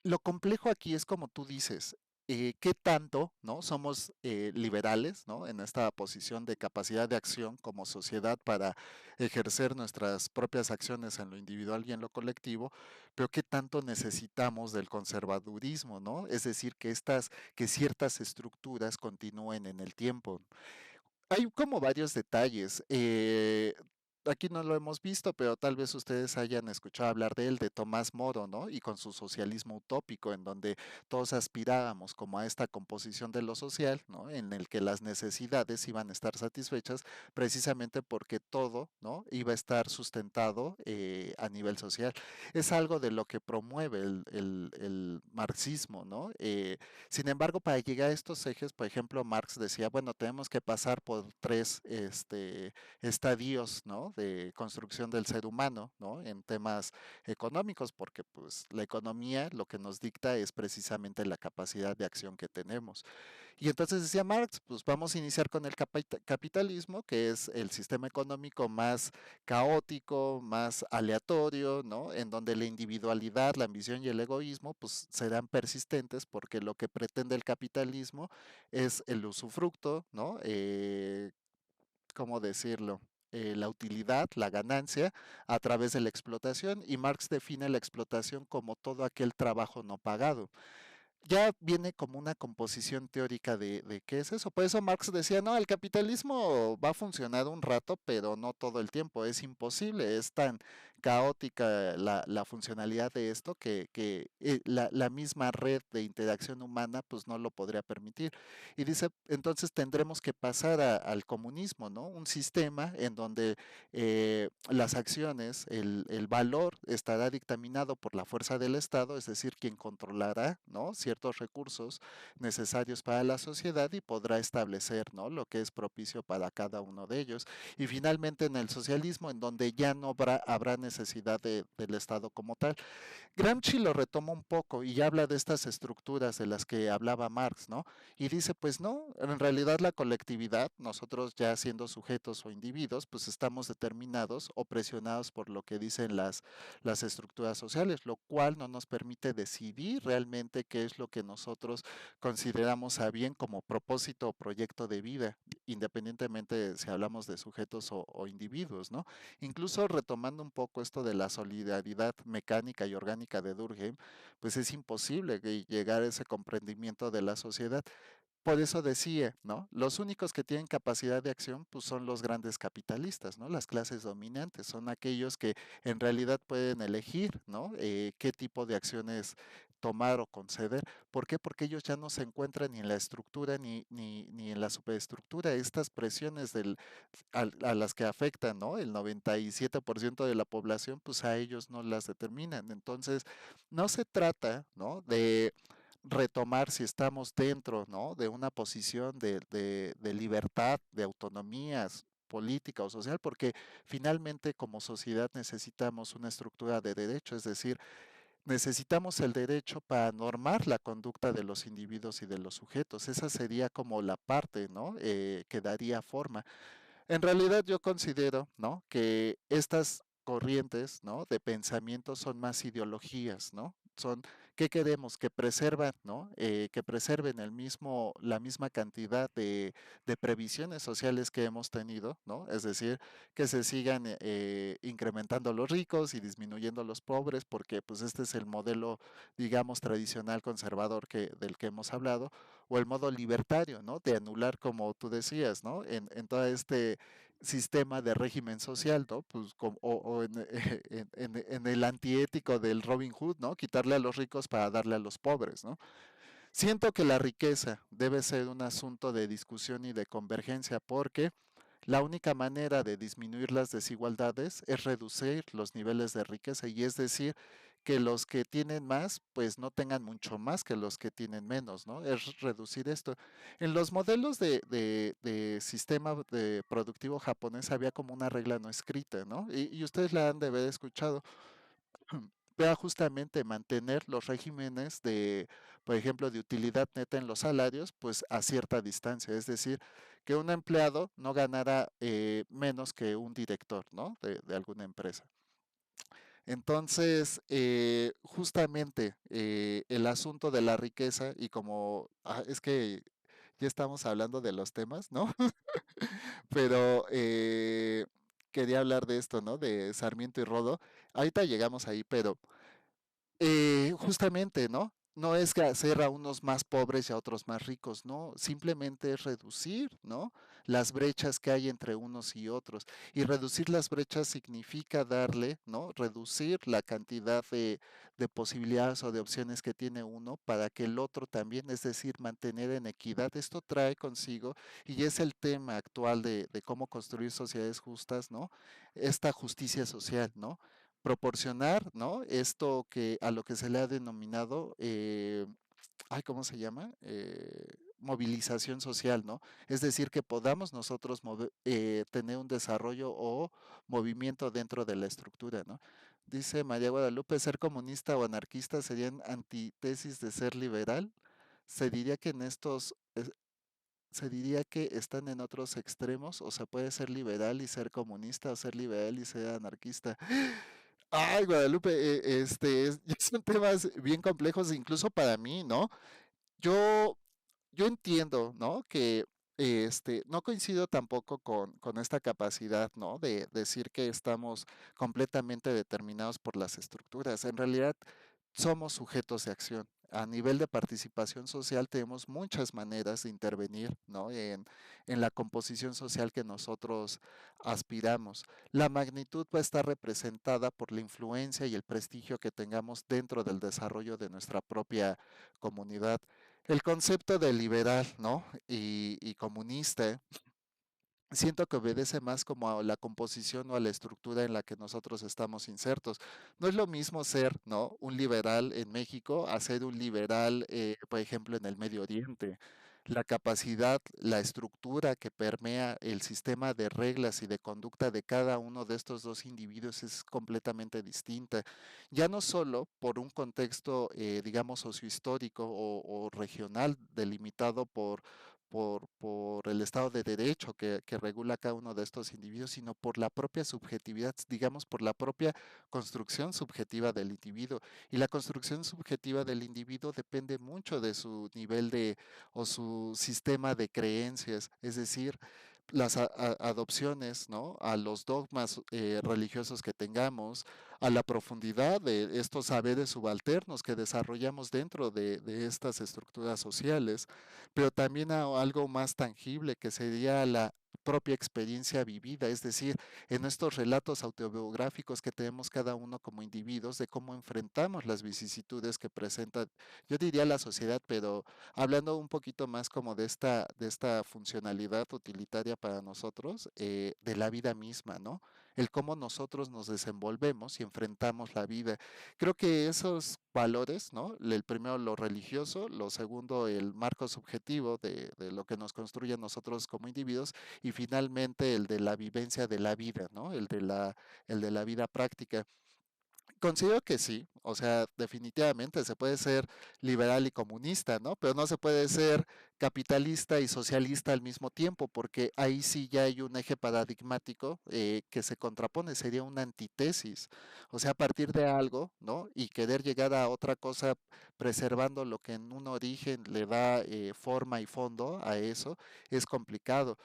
A: lo complejo aquí es como tú dices, qué tanto, ¿no? Somos liberales, ¿no? En esta posición de capacidad de acción como sociedad para ejercer nuestras propias acciones en lo individual y en lo colectivo, pero qué tanto necesitamos del conservadurismo, ¿no? Es decir, que ciertas estructuras continúen en el tiempo. Hay como varios detalles. Aquí no lo hemos visto, pero tal vez ustedes hayan escuchado hablar de él, de Tomás Moro, ¿no? Y con su socialismo utópico, en donde todos aspirábamos como a esta composición de lo social, ¿no? En el que las necesidades iban a estar satisfechas precisamente porque todo, ¿no? Iba a estar sustentado a nivel social. Es algo de lo que promueve el marxismo, ¿no? Sin embargo, para llegar a estos ejes, por ejemplo, Marx decía, bueno, tenemos que pasar por tres estadios, ¿no? De construcción del ser humano, ¿no? En temas económicos, porque pues la economía lo que nos dicta es precisamente la capacidad de acción que tenemos. Y entonces decía Marx, pues vamos a iniciar con el capitalismo, que es el sistema económico más caótico, más aleatorio, ¿no? En donde la individualidad, la ambición y el egoísmo, pues serán persistentes porque lo que pretende el capitalismo es el usufructo, ¿no? ¿Cómo decirlo? La utilidad, la ganancia a través de la explotación y Marx define la explotación como todo aquel trabajo no pagado. Ya viene como una composición teórica de qué es eso. Por eso Marx decía, no, el capitalismo va a funcionar un rato, pero no todo el tiempo. Es imposible, es tan caótica la funcionalidad de esto que la misma red de interacción humana pues no lo podría permitir. Y dice, entonces tendremos que pasar al comunismo, ¿no? Un sistema en donde las acciones, el valor estará dictaminado por la fuerza del Estado, es decir, quien controlará, ¿no? Ciertos recursos necesarios para la sociedad y podrá establecer, ¿no? Lo que es propicio para cada uno de ellos. Y finalmente en el socialismo, en donde ya no habrá necesidad del Estado como tal. Gramsci lo retoma un poco y habla de estas estructuras de las que hablaba Marx, ¿no? Y dice, pues no, en realidad la colectividad, nosotros ya siendo sujetos o individuos, pues estamos determinados o presionados por lo que dicen las estructuras sociales, lo cual no nos permite decidir realmente qué es lo que nosotros consideramos a bien como propósito o proyecto de vida, independientemente si hablamos de sujetos o individuos, ¿no? Incluso retomando un poco esto de la solidaridad mecánica y orgánica de Durkheim, pues es imposible llegar a ese comprendimiento de la sociedad. Por eso decía, ¿no? Los únicos que tienen capacidad de acción, pues son los grandes capitalistas, ¿no? Las clases dominantes, son aquellos que en realidad pueden elegir, ¿no? Qué tipo de acciones tomar o conceder. ¿Por qué? Porque ellos ya no se encuentran ni en la estructura ni en la superestructura. Estas presiones a las que afectan, ¿no? El 97% de la población, pues a ellos no las determinan. Entonces, no se trata, ¿no? De retomar si estamos dentro, ¿no? De una posición de libertad, de autonomías política o social, porque finalmente como sociedad necesitamos una estructura de derecho, es decir, necesitamos el derecho para normar la conducta de los individuos y de los sujetos. Esa sería como la parte, ¿no? Que daría forma. En realidad yo considero, ¿no? Que estas corrientes, ¿no? De pensamiento son más ideologías, ¿no? Son, ¿qué queremos? Que preservan, ¿no? Que preserven la misma cantidad de previsiones sociales que hemos tenido, ¿no? Es decir, que se sigan incrementando los ricos y disminuyendo los pobres, porque pues este es el modelo, digamos, tradicional conservador del que hemos hablado, o el modo libertario, ¿no? De anular, como tú decías, ¿no? En todo este sistema de régimen social, ¿no? Pues o en, en el antiético del Robin Hood, ¿no? Quitarle a los ricos para darle a los pobres, ¿no? Siento que la riqueza debe ser un asunto de discusión y de convergencia porque la única manera de disminuir las desigualdades es reducir los niveles de riqueza y es decir, que los que tienen más, pues no tengan mucho más que los que tienen menos, ¿no? Es reducir esto. En los modelos de sistema de productivo japonés había como una regla no escrita, ¿no? Y ustedes la han de haber escuchado. Vea justamente mantener los regímenes de, por ejemplo, de utilidad neta en los salarios, pues a cierta distancia, es decir, que un empleado no ganara menos que un director, ¿no? De alguna empresa. Entonces, justamente el asunto de la riqueza y como es que ya estamos hablando de los temas, ¿no? Pero quería hablar de esto, ¿no? De Sarmiento y Rodo. Ahorita llegamos ahí, pero justamente, ¿no? No es que hacer a unos más pobres y a otros más ricos, no, simplemente es reducir, ¿no? Las brechas que hay entre unos y otros. Y reducir las brechas significa darle, ¿no? Reducir la cantidad de posibilidades o de opciones que tiene uno para que el otro también, es decir, mantener en equidad. Esto trae consigo, y es el tema actual de cómo construir sociedades justas, ¿no? Esta justicia social, ¿no? Proporcionar, ¿no? Esto que a lo que se le ha denominado, ay, ¿cómo se llama? Movilización social, ¿no? Es decir, que podamos nosotros tener un desarrollo o movimiento dentro de la estructura, ¿no? Dice María Guadalupe, ser comunista o anarquista serían antítesis de ser liberal. Se diría que en estos, se diría que están en otros extremos, o sea, puede ser liberal y ser comunista, o ser liberal y ser anarquista. Ay, Guadalupe, son temas bien complejos, incluso para mí, ¿no? Yo, yo entiendo, ¿no? Que no coincido tampoco con esta capacidad, ¿no? De decir que estamos completamente determinados por las estructuras. En realidad, somos sujetos de acción. A nivel de participación social tenemos muchas maneras de intervenir, ¿no? En la composición social que nosotros aspiramos. La magnitud va a estar representada por la influencia y el prestigio que tengamos dentro del desarrollo de nuestra propia comunidad. El concepto de liberal, ¿no? Y comunista, siento que obedece más como a la composición o a la estructura en la que nosotros estamos insertos. No es lo mismo ser, ¿no? Un liberal en México a ser un liberal, por ejemplo, en el Medio Oriente. La capacidad, la estructura que permea el sistema de reglas y de conducta de cada uno de estos dos individuos es completamente distinta. Ya no solo por un contexto, digamos, sociohistórico o regional delimitado por el Estado de Derecho que regula cada uno de estos individuos, sino por la propia subjetividad, digamos, por la propia construcción subjetiva del individuo. Y la construcción subjetiva del individuo depende mucho de su nivel de o su sistema de creencias. Es decir, las adopciones, ¿no? A los dogmas religiosos que tengamos, a la profundidad de estos saberes subalternos que desarrollamos dentro de estas estructuras sociales, pero también a algo más tangible que sería la propia experiencia vivida, es decir, en estos relatos autobiográficos que tenemos cada uno como individuos de cómo enfrentamos las vicisitudes que presenta, yo diría la sociedad, pero hablando un poquito más como de esta funcionalidad utilitaria para nosotros, de la vida misma, ¿no? El cómo nosotros nos desenvolvemos y enfrentamos la vida. Creo que esos valores, ¿no? El primero, lo religioso, lo segundo, el marco subjetivo de lo que nos construye a nosotros como individuos, y finalmente el de la vivencia de la vida, ¿no? El de la vida práctica. Considero que sí, o sea, definitivamente se puede ser liberal y comunista, ¿no? Pero no se puede ser capitalista y socialista al mismo tiempo, porque ahí sí ya hay un eje paradigmático que se contrapone, sería una antítesis. O sea, a partir de algo, ¿no? Y querer llegar a otra cosa preservando lo que en un origen le da forma y fondo a eso, es complicado.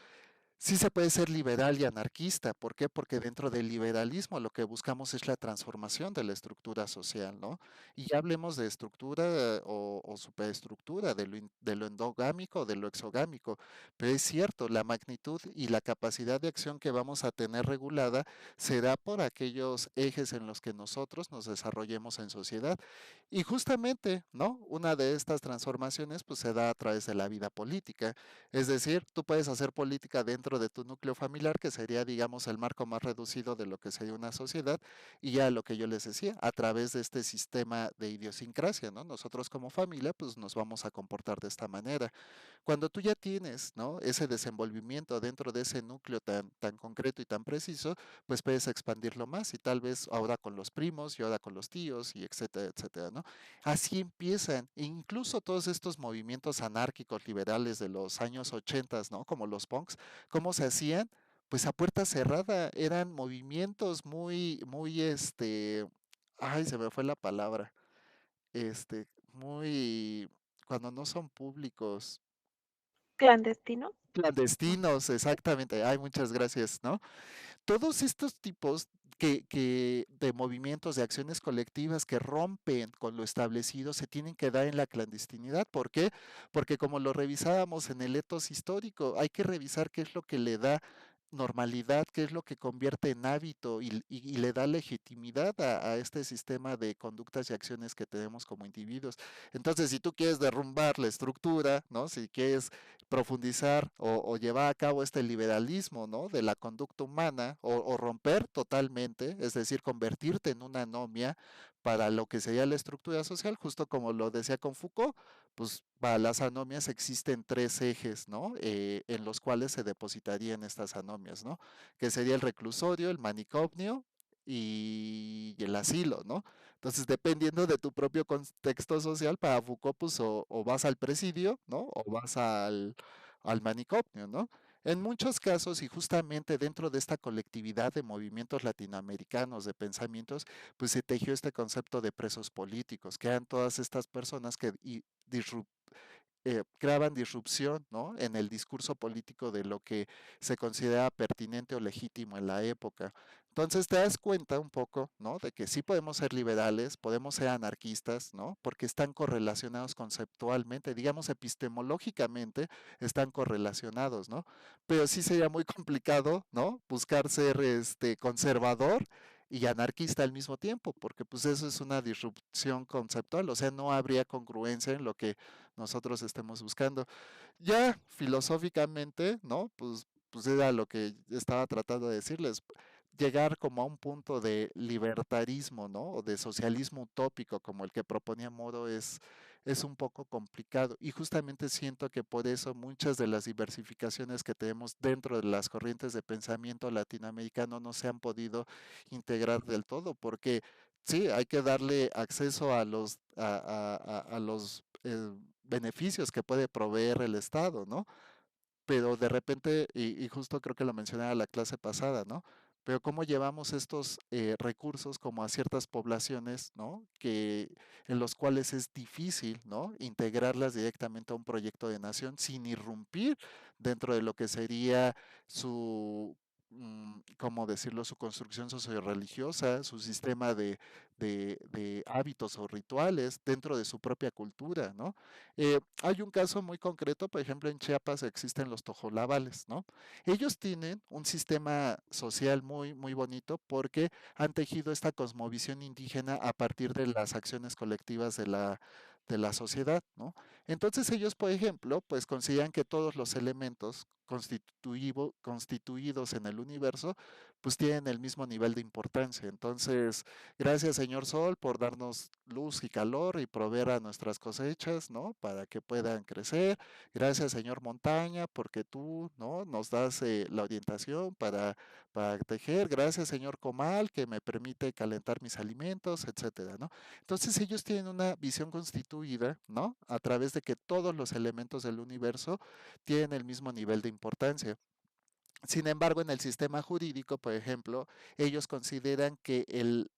A: Sí se puede ser liberal y anarquista. ¿Por qué? Porque dentro del liberalismo lo que buscamos es la transformación de la estructura social, ¿no? Y ya hablemos de estructura o superestructura, de lo endogámico o de lo exogámico. Pero es cierto, la magnitud y la capacidad de acción que vamos a tener regulada será por aquellos ejes en los que nosotros nos desarrollemos en sociedad. Y justamente, ¿no? Una de estas transformaciones pues se da a través de la vida política. Es decir, tú puedes hacer política dentro de tu núcleo familiar, que sería, digamos, el marco más reducido de lo que sería una sociedad, y ya lo que yo les decía, a través de este sistema de idiosincrasia, ¿no? Nosotros como familia, pues nos vamos a comportar de esta manera. Cuando tú ya tienes, ¿no? Ese desenvolvimiento dentro de ese núcleo tan concreto y tan preciso, pues puedes expandirlo más y tal vez ahora con los primos y ahora con los tíos y etcétera, etcétera, ¿no? Así empiezan, e incluso todos estos movimientos anárquicos liberales de los años 80, ¿no? Como los punks, ¿cómo se hacían? Pues a puerta cerrada, eran movimientos ay, se me fue la palabra, muy, cuando no son públicos,
B: ¿Clandestino? Mm.
A: clandestinos, exactamente. Ay, muchas gracias, ¿no? Todos estos tipos de movimientos, de acciones colectivas que rompen con lo establecido, se tienen que dar en la clandestinidad. ¿Por qué? Porque como lo revisábamos en el etos histórico, hay que revisar qué es lo que le da normalidad, qué es lo que convierte en hábito y le da legitimidad a este sistema de conductas y acciones que tenemos como individuos. Entonces, si tú quieres derrumbar la estructura, ¿no? Si quieres profundizar o llevar a cabo este liberalismo, ¿no? De la conducta humana o romper totalmente, es decir, convertirte en una anomia para lo que sería la estructura social, justo como lo decía con Foucault, pues para las anomias existen tres ejes, ¿no? En los cuales se depositarían estas anomias, ¿no? Que sería el reclusorio, el manicomio y el asilo, ¿no? Entonces, dependiendo de tu propio contexto social, para Foucault, pues o vas al presidio, ¿no? O vas al manicomio, ¿no? En muchos casos, y justamente dentro de esta colectividad de movimientos latinoamericanos, de pensamientos, pues se tejió este concepto de presos políticos, que eran todas estas personas que creaban disrupción, ¿no? En el discurso político de lo que se considera pertinente o legítimo en la época. Entonces te das cuenta un poco, ¿no? De que sí podemos ser liberales, podemos ser anarquistas, ¿no? Porque están correlacionados conceptualmente, digamos epistemológicamente, están correlacionados, ¿no? Pero sí sería muy complicado, ¿no? Buscar ser conservador y anarquista al mismo tiempo, porque pues eso es una disrupción conceptual, o sea, no habría congruencia en lo que nosotros estemos buscando. Ya filosóficamente, ¿no? Pues era lo que estaba tratando de decirles, llegar como a un punto de libertarismo, ¿no? O de socialismo utópico como el que proponía Moro es un poco complicado. Y justamente siento que por eso muchas de las diversificaciones que tenemos dentro de las corrientes de pensamiento latinoamericano no se han podido integrar del todo, porque sí, hay que darle acceso a a los beneficios que puede proveer el Estado, ¿no? Pero de repente, y justo creo que lo mencionaba la clase pasada, ¿no? pero cómo llevamos estos recursos como a ciertas poblaciones, ¿no? En los cuales es difícil, ¿no? Integrarlas directamente a un proyecto de nación sin irrumpir dentro de lo que sería su, ¿cómo decirlo? Su construcción socio-religiosa, su sistema de hábitos o rituales dentro de su propia cultura, ¿no? Hay un caso muy concreto, por ejemplo, en Chiapas existen los tojolabales, ¿no? Ellos tienen un sistema social muy, muy bonito porque han tejido esta cosmovisión indígena a partir de las acciones colectivas de la sociedad, ¿no? Entonces ellos, por ejemplo, pues consideran que todos los elementos constituidos en el universo, pues tienen el mismo nivel de importancia. Entonces, gracias, Señor Sol, por darnos luz y calor y proveer a nuestras cosechas, ¿no? Para que puedan crecer. Gracias, Señor Montaña, porque tú, ¿no? Nos das la orientación para tejer. Gracias, Señor Comal, que me permite calentar mis alimentos, etcétera, ¿no? Entonces ellos tienen una visión constituida, ¿no? A través de que todos los elementos del universo tienen el mismo nivel de importancia. Sin embargo, en el sistema jurídico, por ejemplo, ellos consideran que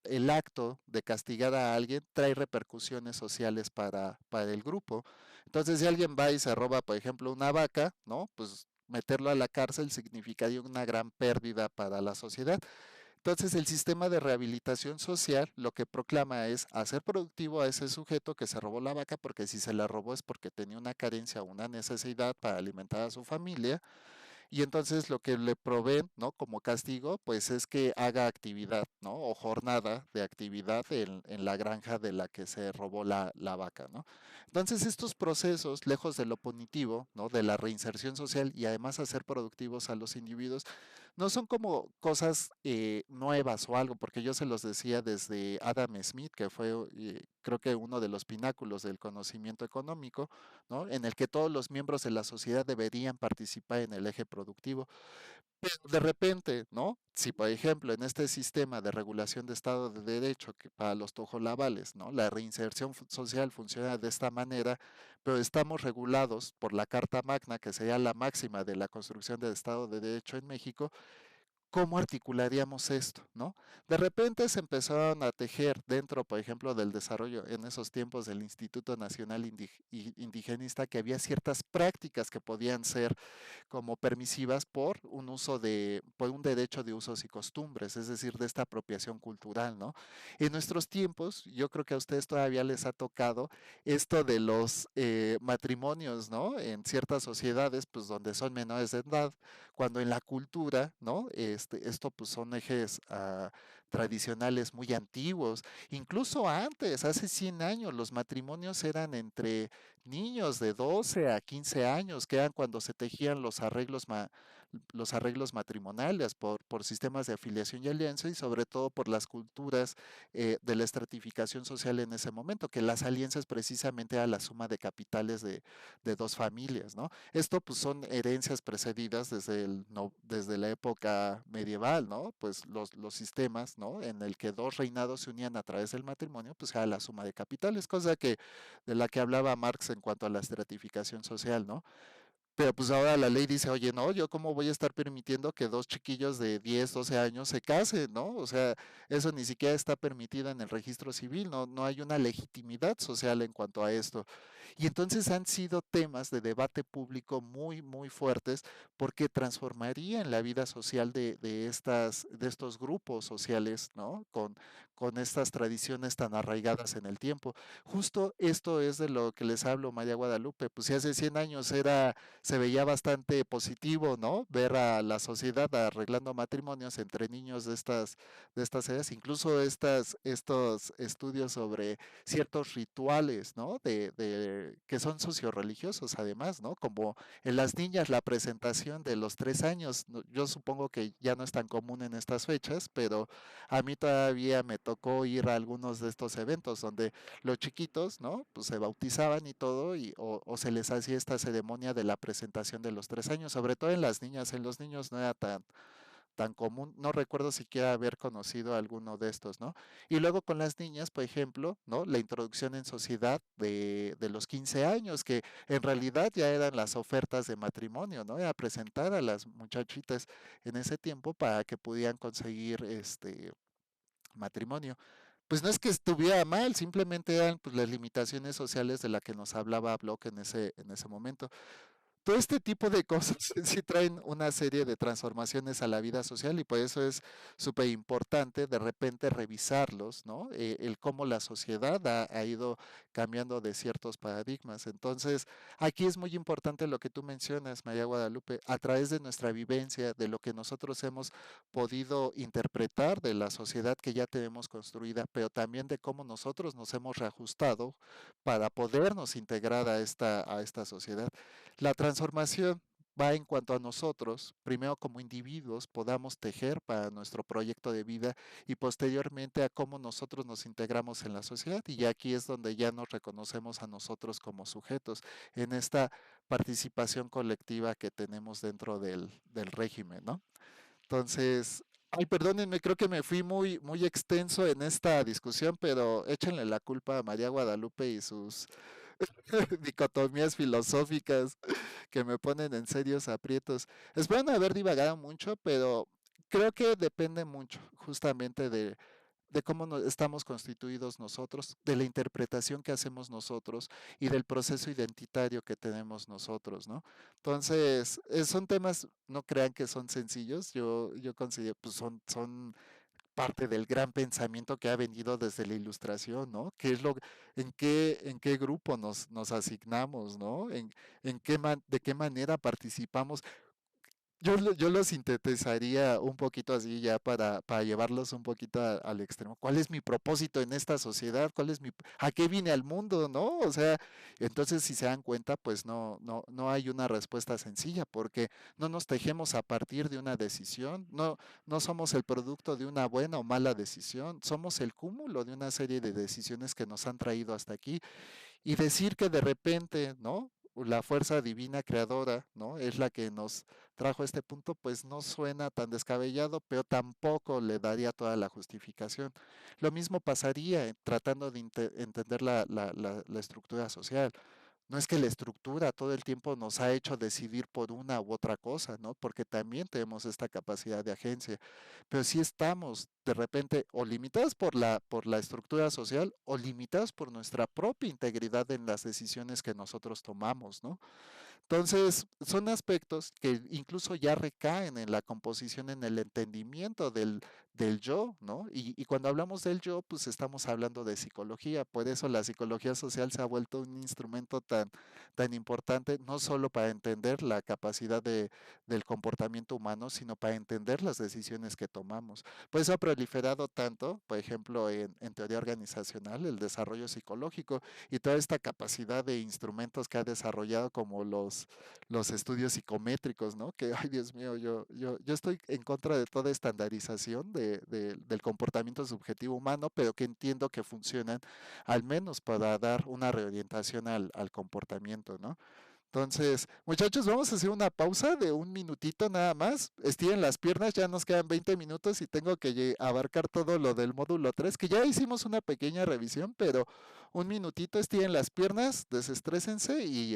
A: el acto de castigar a alguien trae repercusiones sociales para el grupo. Entonces, si alguien va y se roba, por ejemplo, una vaca, ¿no? Pues meterlo a la cárcel significaría una gran pérdida para la sociedad. Entonces, el sistema de rehabilitación social lo que proclama es hacer productivo a ese sujeto que se robó la vaca, porque si se la robó es porque tenía una carencia o una necesidad para alimentar a su familia y entonces lo que le proveen, ¿no? Como castigo, pues es que haga actividad, ¿no? O jornada de actividad en la granja de la que se robó la vaca, ¿no? Entonces estos procesos, lejos de lo punitivo, ¿no? De la reinserción social y además hacer productivos a los individuos, no son como cosas nuevas o algo, porque yo se los decía desde Adam Smith, que fue creo que uno de los pináculos del conocimiento económico, ¿no? En el que todos los miembros de la sociedad deberían participar en el eje productivo. Pero de repente, ¿no? Si por ejemplo en este sistema de regulación de Estado de Derecho que para los tojolabales, ¿no? La reinserción social funciona de esta manera, pero estamos regulados por la Carta Magna, que sería la máxima de la construcción del Estado de Derecho en México. ¿Cómo articularíamos esto, no? De repente se empezaron a tejer dentro, por ejemplo, del desarrollo en esos tiempos del Instituto Nacional Indigenista, que había ciertas prácticas que podían ser como permisivas por un derecho de usos y costumbres, es decir, de esta apropiación cultural, ¿no? En nuestros tiempos, yo creo que a ustedes todavía les ha tocado esto de los matrimonios, ¿no? En ciertas sociedades, pues donde son menores de edad, cuando en la cultura, ¿no? Esto pues son ejes tradicionales muy antiguos, incluso antes, hace 100 años, los matrimonios eran entre niños de 12 a 15 años, que eran cuando se tejían los arreglos matrimoniales por sistemas de afiliación y alianza y sobre todo por las culturas de la estratificación social en ese momento, que las alianzas precisamente eran la suma de capitales de dos familias, ¿no? Esto pues son herencias precedidas desde la época medieval, ¿no? Pues los sistemas, ¿no? En el que dos reinados se unían a través del matrimonio, pues era la suma de capitales, cosa de la que hablaba Marx en cuanto a la estratificación social, ¿no? Pero pues ahora la ley dice, oye, no, yo cómo voy a estar permitiendo que dos chiquillos de 10, 12 años se casen, ¿no? O sea, eso ni siquiera está permitido en el registro civil, no hay una legitimidad social en cuanto a esto. Y entonces han sido temas de debate público muy, muy fuertes porque transformarían la vida social de estos grupos sociales, ¿no? Con estas tradiciones tan arraigadas en el tiempo. Justo esto es de lo que les hablo, María Guadalupe. Pues si hace 100 años se veía bastante positivo, ¿no? Ver a la sociedad arreglando matrimonios entre niños de estas edades, incluso estos estudios sobre ciertos rituales, ¿no? Que son socioreligiosos además, ¿no? Como en las niñas la presentación de los 3 años, yo supongo que ya no es tan común en estas fechas, pero a mí todavía me tocó ir a algunos de estos eventos donde los chiquitos, ¿no? Pues se bautizaban y todo, o se les hacía esta ceremonia de la presentación de los 3 años, sobre todo en las niñas, en los niños no era tan común, no recuerdo siquiera haber conocido alguno de estos, ¿no? Y luego con las niñas, por ejemplo, ¿no? La introducción en sociedad de los 15 años, que en realidad ya eran las ofertas de matrimonio, ¿no? Era presentar a las muchachitas en ese tiempo para que pudieran conseguir matrimonio. Pues no es que estuviera mal, simplemente eran pues, las limitaciones sociales de la que nos hablaba Block en ese momento. Todo este tipo de cosas sí traen una serie de transformaciones a la vida social y por eso es súper importante de repente revisarlos, ¿no? El cómo la sociedad ha ido cambiando de ciertos paradigmas. Entonces, aquí es muy importante lo que tú mencionas, María Guadalupe, a través de nuestra vivencia, de lo que nosotros hemos podido interpretar de la sociedad que ya tenemos construida, pero también de cómo nosotros nos hemos reajustado para podernos integrar a esta sociedad. La transformación va en cuanto a nosotros, primero como individuos, podamos tejer para nuestro proyecto de vida y posteriormente a cómo nosotros nos integramos en la sociedad. Y ya aquí es donde ya nos reconocemos a nosotros como sujetos en esta participación colectiva que tenemos dentro del régimen, ¿no? Entonces, ay, perdónenme, creo que me fui muy extenso en esta discusión, pero échenle la culpa a María Guadalupe y sus dicotomías filosóficas que me ponen en serios aprietos. Espero no haber divagado mucho, pero creo que depende mucho justamente de cómo estamos constituidos nosotros, de la interpretación que hacemos nosotros y del proceso identitario que tenemos nosotros, ¿no? Entonces, son temas, no crean que son sencillos, yo considero, pues son parte del gran pensamiento que ha venido desde la ilustración, ¿no? ¿Qué es en qué grupo nos asignamos, ¿no? En de qué manera participamos. Yo lo sintetizaría un poquito así ya para llevarlos un poquito al extremo. ¿Cuál es mi propósito en esta sociedad? ¿A qué vine al mundo, no? O sea, entonces si se dan cuenta, pues no hay una respuesta sencilla porque no nos tejemos a partir de una decisión, no somos el producto de una buena o mala decisión, somos el cúmulo de una serie de decisiones que nos han traído hasta aquí y decir que de repente, ¿no? La fuerza divina creadora, ¿no? Es la que nos trajo a este punto, pues no suena tan descabellado, pero tampoco le daría toda la justificación. Lo mismo pasaría tratando de entender la estructura social. No es que la estructura todo el tiempo nos ha hecho decidir por una u otra cosa, ¿no? Porque también tenemos esta capacidad de agencia, pero sí estamos de repente o limitados por la estructura social o limitados por nuestra propia integridad en las decisiones que nosotros tomamos, ¿no? Entonces, son aspectos que incluso ya recaen en la composición, en el entendimiento del yo, ¿no? Y cuando hablamos del yo, pues estamos hablando de psicología. Por eso la psicología social se ha vuelto un instrumento tan importante, no solo para entender la capacidad del comportamiento humano, sino para entender las decisiones que tomamos. Por eso ha proliferado tanto, por ejemplo, en teoría organizacional, el desarrollo psicológico y toda esta capacidad de instrumentos que ha desarrollado como los estudios psicométricos, ¿no? Que, ay Dios mío, yo estoy en contra de toda estandarización del comportamiento subjetivo humano, pero que entiendo que funcionan al menos para dar una reorientación al comportamiento, ¿no? Entonces, muchachos, vamos a hacer una pausa de un minutito nada más. Estiren las piernas, ya nos quedan 20 minutos y tengo que abarcar todo lo del módulo 3, que ya hicimos una pequeña revisión, pero un minutito, estiren las piernas, desestrésense y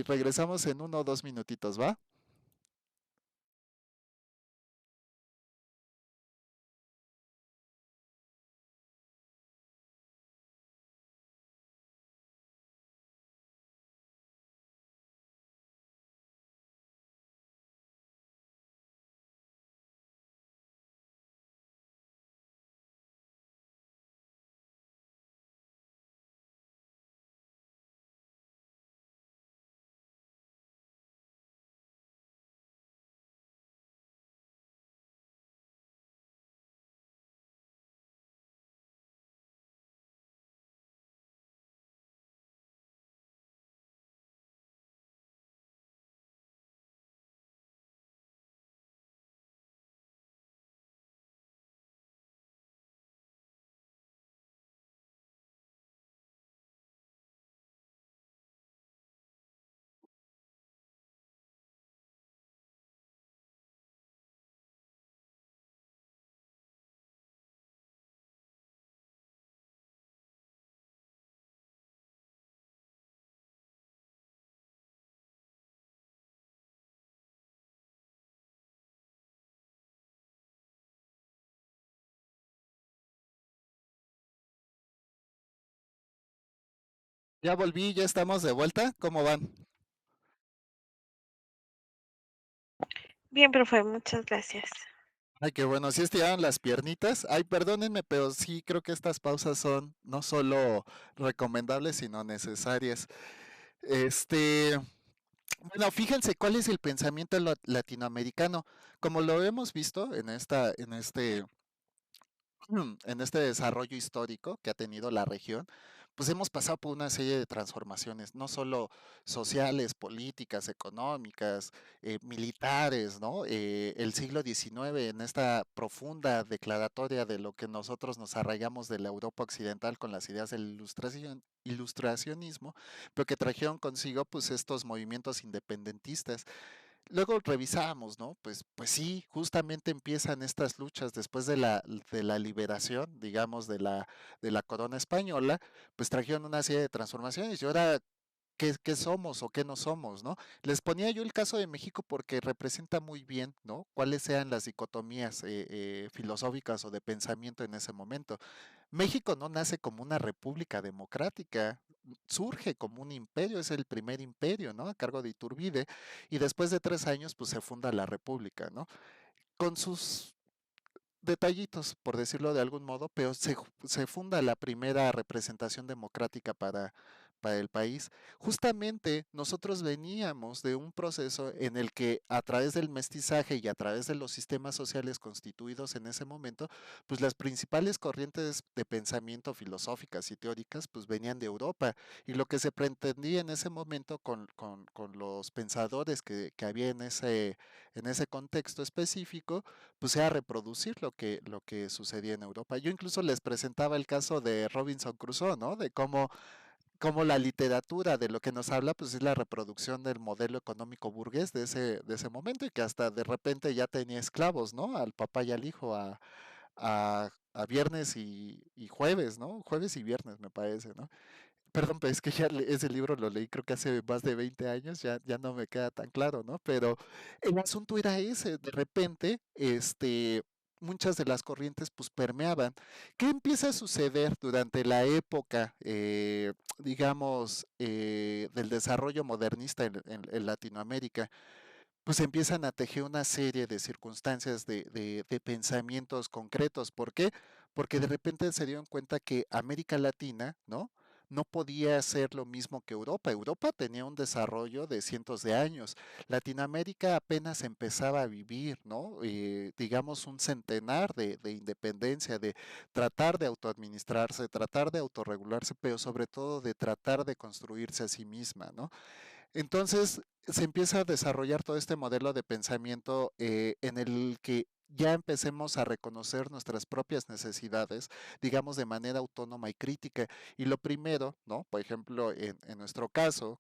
A: regresamos en 1 o 2 minutitos, ¿va? Ya volví, ya estamos de vuelta. ¿Cómo van?
B: Bien, profe, muchas gracias.
A: Ay, qué bueno, sí estiraron las piernitas. Ay, perdónenme, pero sí creo que estas pausas son no solo recomendables, sino necesarias. Este, bueno, fíjense cuál es el pensamiento latinoamericano. Como lo hemos visto en este desarrollo histórico que ha tenido la región, pues hemos pasado por una serie de transformaciones, no solo sociales, políticas, económicas, militares, ¿no? El siglo XIX, en esta profunda declaratoria de lo que nosotros nos arraigamos de la Europa occidental con las ideas del ilustracionismo, pero que trajeron consigo pues estos movimientos independentistas. Luego revisábamos, ¿no? Pues sí, justamente empiezan estas luchas después de la liberación, digamos, de la corona española, pues trajeron una serie de transformaciones y ahora, ¿qué somos o qué no somos, ¿no? Les ponía yo el caso de México porque representa muy bien, ¿no? Cuáles sean las dicotomías filosóficas o de pensamiento en ese momento. México no nace como una república democrática, surge como un imperio, es el primer imperio, ¿no? A cargo de Iturbide, y después de 3 años, pues se funda la república, ¿no? Con sus detallitos, por decirlo de algún modo, pero se funda la primera representación democrática para el país. Justamente nosotros veníamos de un proceso en el que a través del mestizaje y a través de los sistemas sociales constituidos en ese momento, pues las principales corrientes de pensamiento filosóficas y teóricas pues venían de Europa y lo que se pretendía en ese momento con los pensadores que había en ese contexto específico, pues era reproducir lo que sucedía en Europa. Yo incluso les presentaba el caso de Robinson Crusoe, ¿no? De cómo la literatura de lo que nos habla, pues es la reproducción del modelo económico burgués de ese momento y que hasta de repente ya tenía esclavos, ¿no? Al papá y al hijo, a viernes y jueves, ¿no? Jueves y viernes, me parece, ¿no? Perdón, pero es que ya ese libro lo leí creo que hace más de 20 años, ya no me queda tan claro, ¿no? Pero el asunto era ese, de repente, muchas de las corrientes pues permeaban. ¿Qué empieza a suceder durante la época, digamos, del desarrollo modernista en Latinoamérica? Pues empiezan a tejer una serie de circunstancias de pensamientos concretos. ¿Por qué? Porque de repente se dieron cuenta que América Latina, ¿no? No podía ser lo mismo que Europa. Europa tenía un desarrollo de cientos de años. Latinoamérica apenas empezaba a vivir, ¿no? Digamos un centenar de independencia, de tratar de autoadministrarse, tratar de autorregularse, pero sobre todo de tratar de construirse a sí misma, ¿no? Entonces se empieza a desarrollar todo este modelo de pensamiento en el que ya empecemos a reconocer nuestras propias necesidades, digamos, de manera autónoma y crítica. Y lo primero, ¿no? Por ejemplo, en nuestro caso,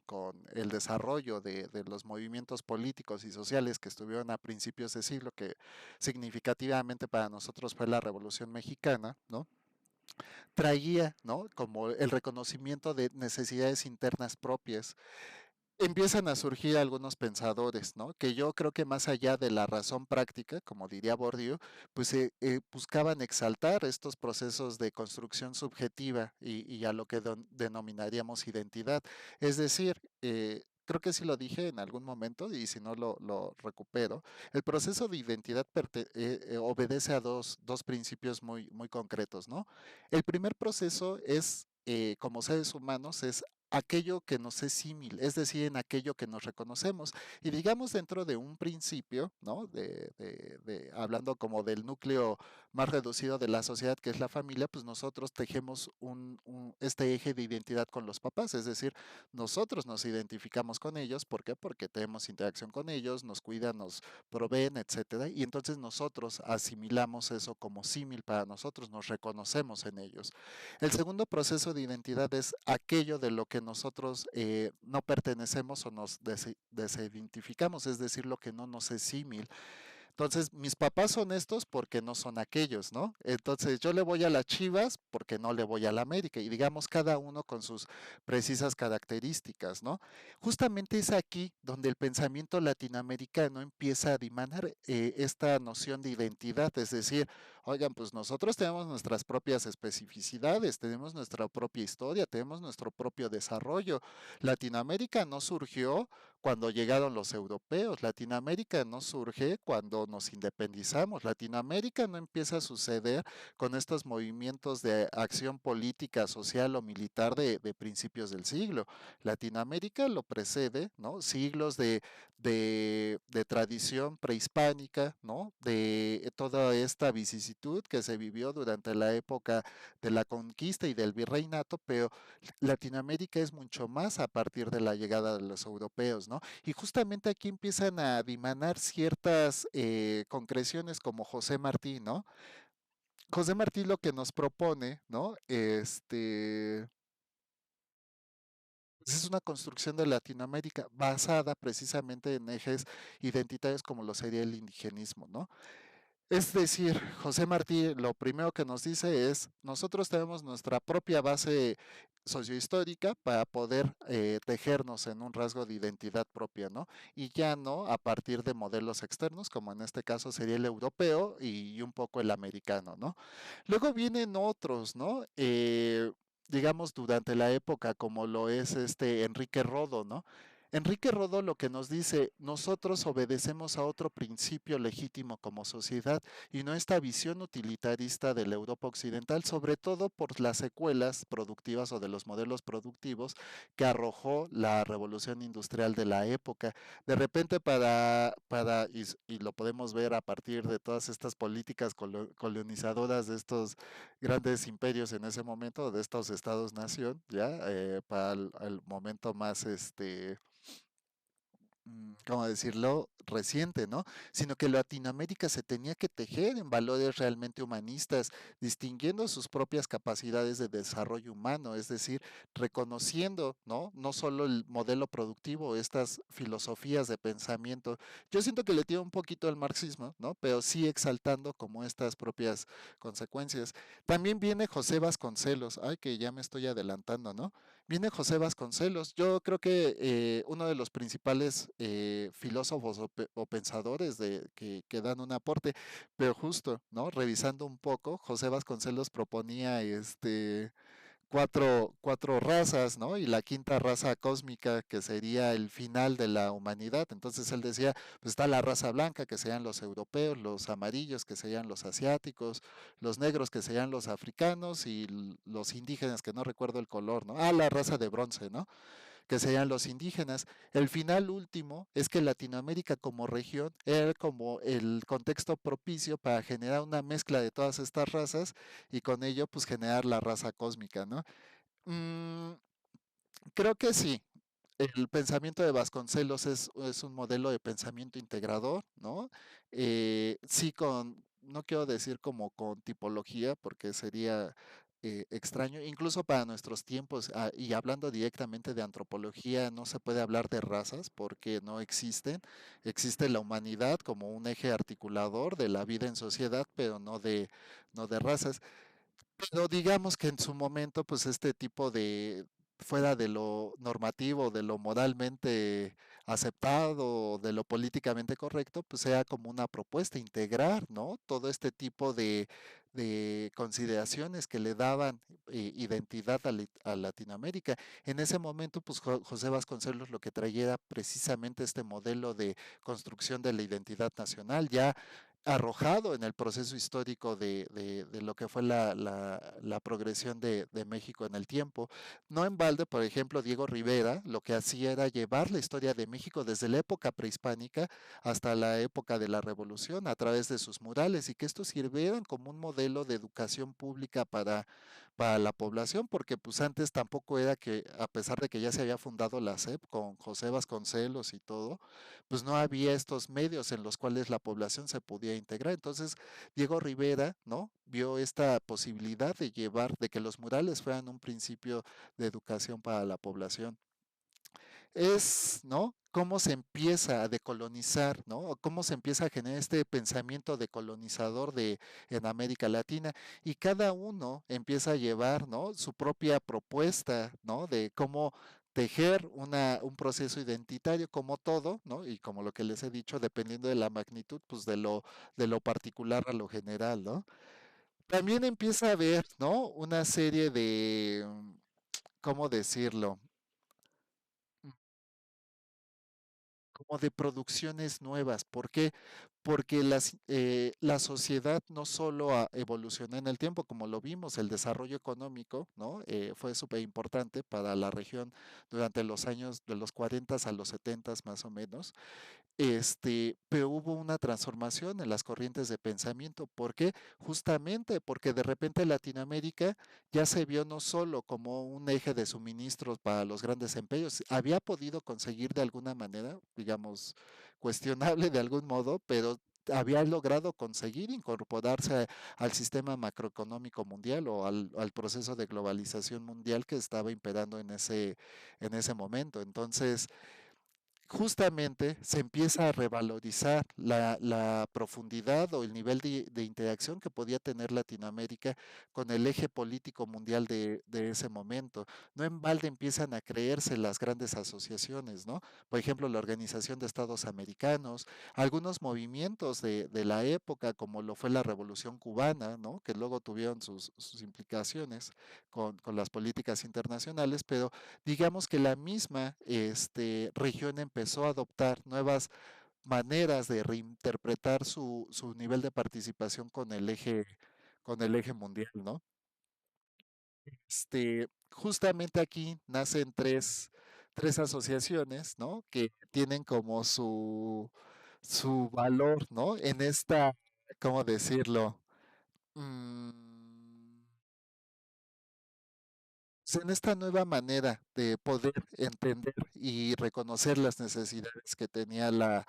A: con el desarrollo de los movimientos políticos y sociales que estuvieron a principios de siglo, que significativamente para nosotros fue la Revolución Mexicana, ¿no? Traía, ¿no? Como el reconocimiento de necesidades internas propias. Empiezan a surgir algunos pensadores, ¿no? Que yo creo que más allá de la razón práctica, como diría Bourdieu, pues buscaban exaltar estos procesos de construcción subjetiva y a lo que denominaríamos identidad. Es decir, creo que sí lo dije en algún momento y si no lo recupero, el proceso de identidad obedece a dos principios muy concretos, ¿no? El primer proceso es, como seres humanos, es aquello que nos es símil, es decir, en aquello que nos reconocemos. Y digamos dentro de un principio, ¿no? Hablando como del núcleo más reducido de la sociedad, que es la familia, pues nosotros tejemos este eje de identidad con los papás, es decir, nosotros nos identificamos con ellos, ¿por qué? Porque tenemos interacción con ellos, nos cuidan, nos proveen, etcétera, y entonces nosotros asimilamos eso como símil para nosotros, nos reconocemos en ellos. El segundo proceso de identidad es aquello de lo que nosotros no pertenecemos o nos desidentificamos, es decir, lo que no nos es símil. Entonces, mis papás son estos porque no son aquellos, ¿no? Entonces, yo le voy a las Chivas porque no le voy a la América y digamos cada uno con sus precisas características, ¿no? Justamente es aquí donde el pensamiento latinoamericano empieza a dimanar esta noción de identidad, es decir, oigan, pues nosotros tenemos nuestras propias especificidades, tenemos nuestra propia historia, tenemos nuestro propio desarrollo. Latinoamérica no surgió cuando llegaron los europeos. Latinoamérica no surge cuando nos independizamos. Latinoamérica no empieza a suceder con estos movimientos de acción política, social o militar de principios del siglo. Latinoamérica lo precede, ¿no? Siglos de tradición prehispánica, ¿no? De toda esta vicisitud que se vivió durante la época de la conquista y del virreinato, pero Latinoamérica es mucho más a partir de la llegada de los europeos, ¿no? Y justamente aquí empiezan a dimanar ciertas concreciones como José Martí, ¿no? José Martí lo que nos propone, ¿no? Pues es una construcción de Latinoamérica basada precisamente en ejes identitarios como lo sería el indigenismo, ¿no? Es decir, José Martí lo primero que nos dice es, nosotros tenemos nuestra propia base sociohistórica para poder tejernos en un rasgo de identidad propia, ¿no? Y ya no a partir de modelos externos, como en este caso sería el europeo y un poco el americano, ¿no? Luego vienen otros, ¿no? Digamos, durante la época, como lo es este Enrique Rodo, ¿no? Enrique Rodo lo que nos dice, nosotros obedecemos a otro principio legítimo como sociedad y no esta visión utilitarista de la Europa occidental, sobre todo por las secuelas productivas o de los modelos productivos que arrojó la revolución industrial de la época. De repente y lo podemos ver a partir de todas estas políticas colonizadoras de estos grandes imperios en ese momento, de estos estados-nación, ya, para el momento más, ¿cómo decirlo?, reciente, ¿no? Sino que Latinoamérica se tenía que tejer en valores realmente humanistas, distinguiendo sus propias capacidades de desarrollo humano, es decir, reconociendo, ¿no? No solo el modelo productivo, estas filosofías de pensamiento. Yo siento que le tiro un poquito al marxismo, ¿no? Pero sí exaltando como estas propias consecuencias. También viene José Vasconcelos, ay, que ya me estoy adelantando, ¿no? Viene José Vasconcelos. Yo creo que uno de los principales filósofos o pensadores que dan un aporte, pero justo, ¿no? Revisando un poco, José Vasconcelos proponía cuatro razas, ¿no? Y la quinta raza cósmica que sería el final de la humanidad. Entonces él decía, pues está la raza blanca, que serían los europeos, los amarillos, que serían los asiáticos, los negros, que serían los africanos, y los indígenas, que no recuerdo el color, ¿no? Ah, la raza de bronce, ¿no? Que serían los indígenas. El final último es que Latinoamérica como región era como el contexto propicio para generar una mezcla de todas estas razas y con ello pues generar la raza cósmica, ¿no? Mm, creo que sí. El pensamiento de Vasconcelos es un modelo de pensamiento integrador, ¿no? Sí, no quiero decir como con tipología, porque sería extraño, incluso para nuestros tiempos, y hablando directamente de antropología, no se puede hablar de razas porque no existen. Existe la humanidad como un eje articulador de la vida en sociedad, pero no de razas. Pero digamos que en su momento, pues este tipo fuera de lo normativo, de lo moralmente aceptado, de lo políticamente correcto, pues sea como una propuesta, integrar, ¿no? Todo este tipo de consideraciones que le daban identidad a Latinoamérica. En ese momento, pues José Vasconcelos lo que traía era precisamente este modelo de construcción de la identidad nacional, ya arrojado en el proceso histórico de lo que fue la progresión de México en el tiempo. No en balde, por ejemplo, Diego Rivera lo que hacía era llevar la historia de México desde la época prehispánica hasta la época de la Revolución a través de sus murales y que estos sirvieran como un modelo de educación pública para la población, porque pues antes tampoco era que, a pesar de que ya se había fundado la SEP con José Vasconcelos y todo, pues no había estos medios en los cuales la población se podía integrar. Entonces, Diego Rivera, ¿no? Vio esta posibilidad de que los murales fueran un principio de educación para la población. es, ¿no? Cómo se empieza a decolonizar, ¿no? O cómo se empieza a generar este pensamiento decolonizador en América Latina y cada uno empieza a llevar, ¿no? Su propia propuesta, ¿no? De cómo tejer un proceso identitario como todo, ¿no? Y como lo que les he dicho, dependiendo de la magnitud, pues de lo particular a lo general, ¿no? También empieza a haber, ¿no? Una serie de, ¿cómo decirlo? Como de producciones nuevas. ¿Por qué? Porque la sociedad no solo evolucionó en el tiempo, como lo vimos, el desarrollo económico, ¿no? Fue súper importante para la región durante los años de los 40 a los 70 más o menos. Pero hubo una transformación en las corrientes de pensamiento. ¿Por qué? Justamente porque de repente Latinoamérica ya se vio no solo como un eje de suministros para los grandes imperios, había podido conseguir de alguna manera, digamos, cuestionable de algún modo, pero había logrado conseguir incorporarse al sistema macroeconómico mundial o al proceso de globalización mundial que estaba imperando en ese momento. Entonces, justamente se empieza a revalorizar la profundidad o el nivel de interacción que podía tener Latinoamérica con el eje político mundial de ese momento. No en balde empiezan a creerse las grandes asociaciones, ¿no? Por ejemplo, la Organización de Estados Americanos, algunos movimientos de la época, como lo fue la Revolución Cubana, ¿no? Que luego tuvieron sus implicaciones con las políticas internacionales, pero digamos que la misma región empezó a adoptar nuevas maneras de reinterpretar su nivel de participación con el eje mundial, ¿no? Justamente aquí nacen tres asociaciones, ¿no? Que tienen como su valor, ¿no? En esta, ¿cómo decirlo? Mm, pues, en esta nueva manera de poder entender y reconocer las necesidades que tenía la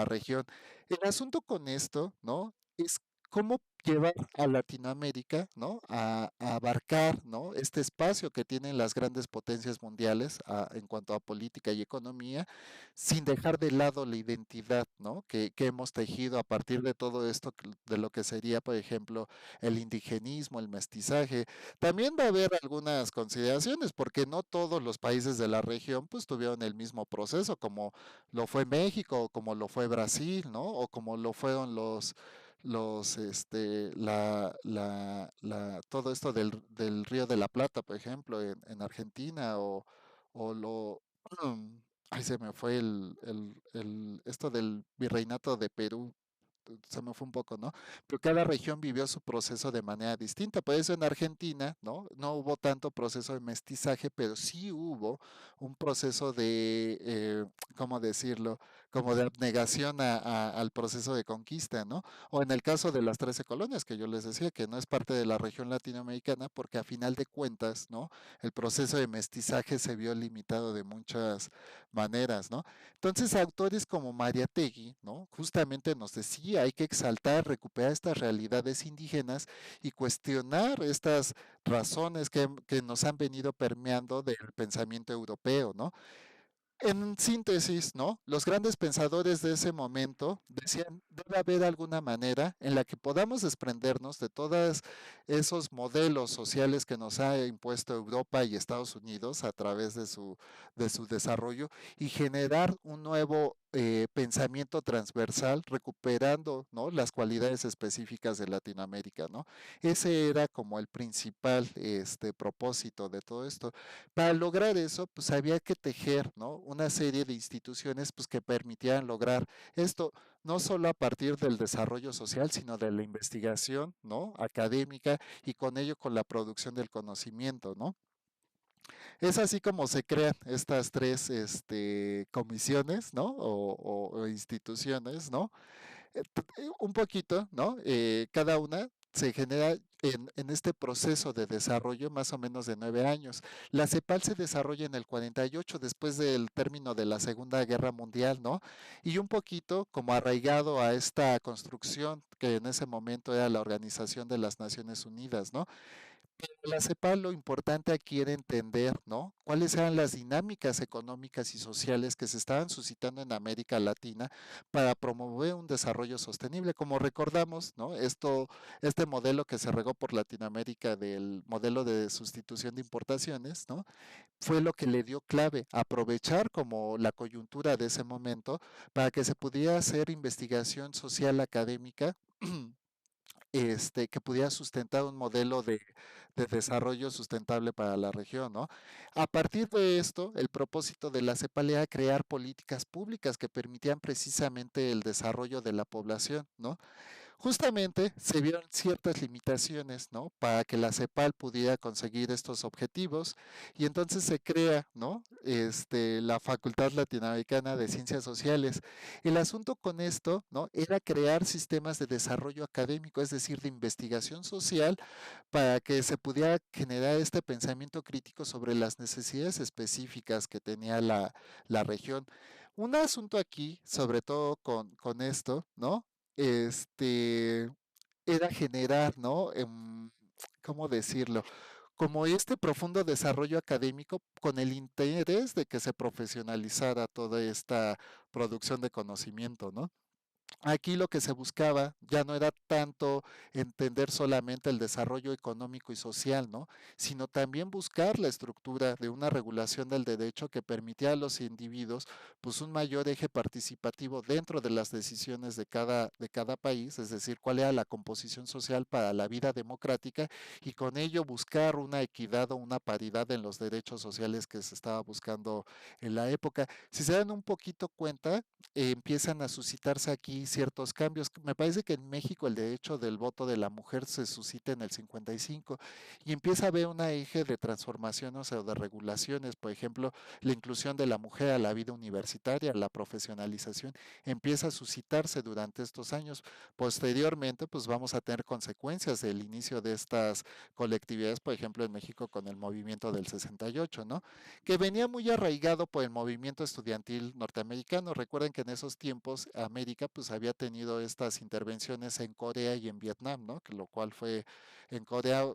A: región. El asunto con esto, ¿no? Es cómo llevar a Latinoamérica, ¿no? A abarcar, ¿no? Este espacio que tienen las grandes potencias mundiales en cuanto a política y economía, sin dejar de lado la identidad, ¿no? Que hemos tejido a partir de todo esto, de lo que sería, por ejemplo, el indigenismo, el mestizaje. También va a haber algunas consideraciones, porque no todos los países de la región pues tuvieron el mismo proceso, como lo fue México, o como lo fue Brasil, ¿no? O como lo fueron todo esto del Río de la Plata, por ejemplo, en Argentina, o ay, se me fue esto del virreinato de Perú, se me fue un poco, ¿no? Pero cada región vivió su proceso de manera distinta. Por eso en Argentina, ¿no? No hubo tanto proceso de mestizaje, pero sí hubo un proceso ¿cómo decirlo? Como de abnegación al proceso de conquista, ¿no? O en el caso de las 13 colonias, que yo les decía, que no es parte de la región latinoamericana, porque a final de cuentas, ¿no? El proceso de mestizaje se vio limitado de muchas maneras, ¿no? Entonces, autores como Mariátegui, ¿no? Justamente nos decía, hay que exaltar, recuperar estas realidades indígenas y cuestionar estas razones que nos han venido permeando del pensamiento europeo, ¿no? En síntesis, ¿no? Los grandes pensadores de ese momento decían, debe haber alguna manera en la que podamos desprendernos de todos esos modelos sociales que nos ha impuesto Europa y Estados Unidos a través de su desarrollo y generar un nuevo pensamiento transversal, recuperando, ¿no? Las cualidades específicas de Latinoamérica, ¿no? Ese era como el principal propósito de todo esto. Para lograr eso, pues había que tejer, ¿no? Una serie de instituciones, pues que permitieran lograr esto, no solo a partir del desarrollo social, sino de la investigación, ¿no? Académica y con ello con la producción del conocimiento, ¿no? Es así como se crean estas comisiones, ¿no? O instituciones, ¿no? Un poquito, ¿no? Cada una se genera en este proceso de desarrollo más o menos de 9 años. La CEPAL se desarrolla en el 48, después del término de la Segunda Guerra Mundial, ¿no? Y un poquito como arraigado a esta construcción que en ese momento era la Organización de las Naciones Unidas, ¿no? La CEPAL lo importante aquí era entender, ¿no? Cuáles eran las dinámicas económicas y sociales que se estaban suscitando en América Latina para promover un desarrollo sostenible. Como recordamos, ¿no? Este modelo que se regó por Latinoamérica del modelo de sustitución de importaciones, ¿no? Fue lo que le dio clave, aprovechar como la coyuntura de ese momento para que se pudiera hacer investigación social académica que pudiera sustentar un modelo de desarrollo sustentable para la región, ¿no? A partir de esto, el propósito de la CEPAL era crear políticas públicas que permitían precisamente el desarrollo de la población, ¿no? Justamente se vieron ciertas limitaciones, ¿no? Para que la CEPAL pudiera conseguir estos objetivos y entonces se crea, ¿no? La Facultad Latinoamericana de Ciencias Sociales. El asunto con esto, ¿no? Era crear sistemas de desarrollo académico, es decir, de investigación social, para que se pudiera generar este pensamiento crítico sobre las necesidades específicas que tenía la región. Un asunto aquí, sobre todo con esto, ¿no? este, Era generar, ¿no? ¿Cómo decirlo? Como este profundo desarrollo académico con el interés de que se profesionalizara toda esta producción de conocimiento, ¿no? Aquí lo que se buscaba ya no era tanto entender solamente el desarrollo económico y social, ¿no? Sino también buscar la estructura de una regulación del derecho que permitiera a los individuos pues un mayor eje participativo dentro de las decisiones de cada país, es decir, cuál era la composición social para la vida democrática y con ello buscar una equidad o una paridad en los derechos sociales que se estaba buscando en la época. Si se dan un poquito cuenta, empiezan a suscitarse aquí ciertos cambios. Me parece que en México el derecho del voto de la mujer se suscita en el 55 y empieza a haber una eje de transformaciones o de regulaciones, por ejemplo, la inclusión de la mujer a la vida universitaria, la profesionalización, empieza a suscitarse durante estos años. Posteriormente, pues vamos a tener consecuencias del inicio de estas colectividades, por ejemplo, en México con el movimiento del 68, ¿no? Que venía muy arraigado por el movimiento estudiantil norteamericano. Recuerden que en esos tiempos América pues había tenido estas intervenciones en Corea y en Vietnam, ¿no? Que lo cual fue en Corea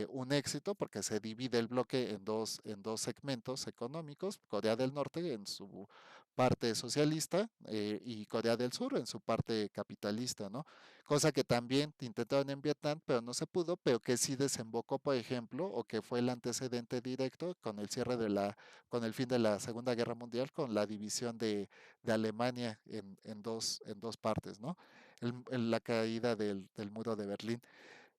A: un éxito porque se divide el bloque en dos segmentos económicos, Corea del Norte en su parte socialista y Corea del Sur en su parte capitalista, ¿no? Cosa que también intentaron en Vietnam, pero no se pudo, pero que sí desembocó, por ejemplo, o que fue el antecedente directo con el cierre de con el fin de la Segunda Guerra Mundial, con la división de Alemania en dos partes, ¿no? La caída del muro de Berlín.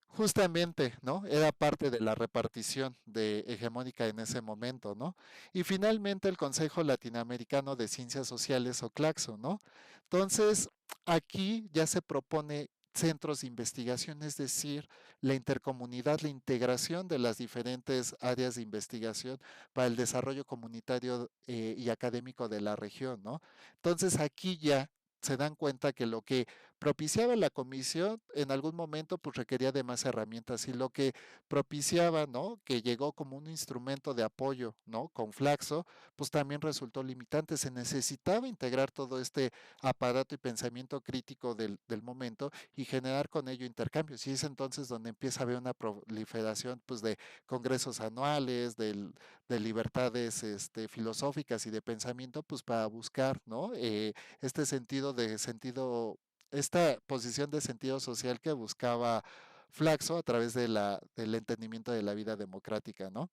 A: Justamente, ¿no? Era parte de la repartición de hegemónica en ese momento, ¿no? Y finalmente el Consejo Latinoamericano de Ciencias Sociales o CLACSO, ¿no? Entonces, aquí ya se propone centros de investigación, es decir, la intercomunidad, la integración de las diferentes áreas de investigación para el desarrollo comunitario y académico de la región, ¿no? Entonces, aquí ya se dan cuenta que lo que propiciaba la comisión en algún momento pues requería de más herramientas y lo que propiciaba, ¿no? Que llegó como un instrumento de apoyo, ¿no? Con Flaxo, pues también resultó limitante. Se necesitaba integrar todo este aparato y pensamiento crítico del momento y generar con ello intercambios. Y es entonces donde empieza a haber una proliferación pues de congresos anuales, de libertades filosóficas y de pensamiento, pues para buscar, ¿no? Este sentido de sentido esta posición de sentido social que buscaba Flaxo a través de del entendimiento de la vida democrática, ¿no?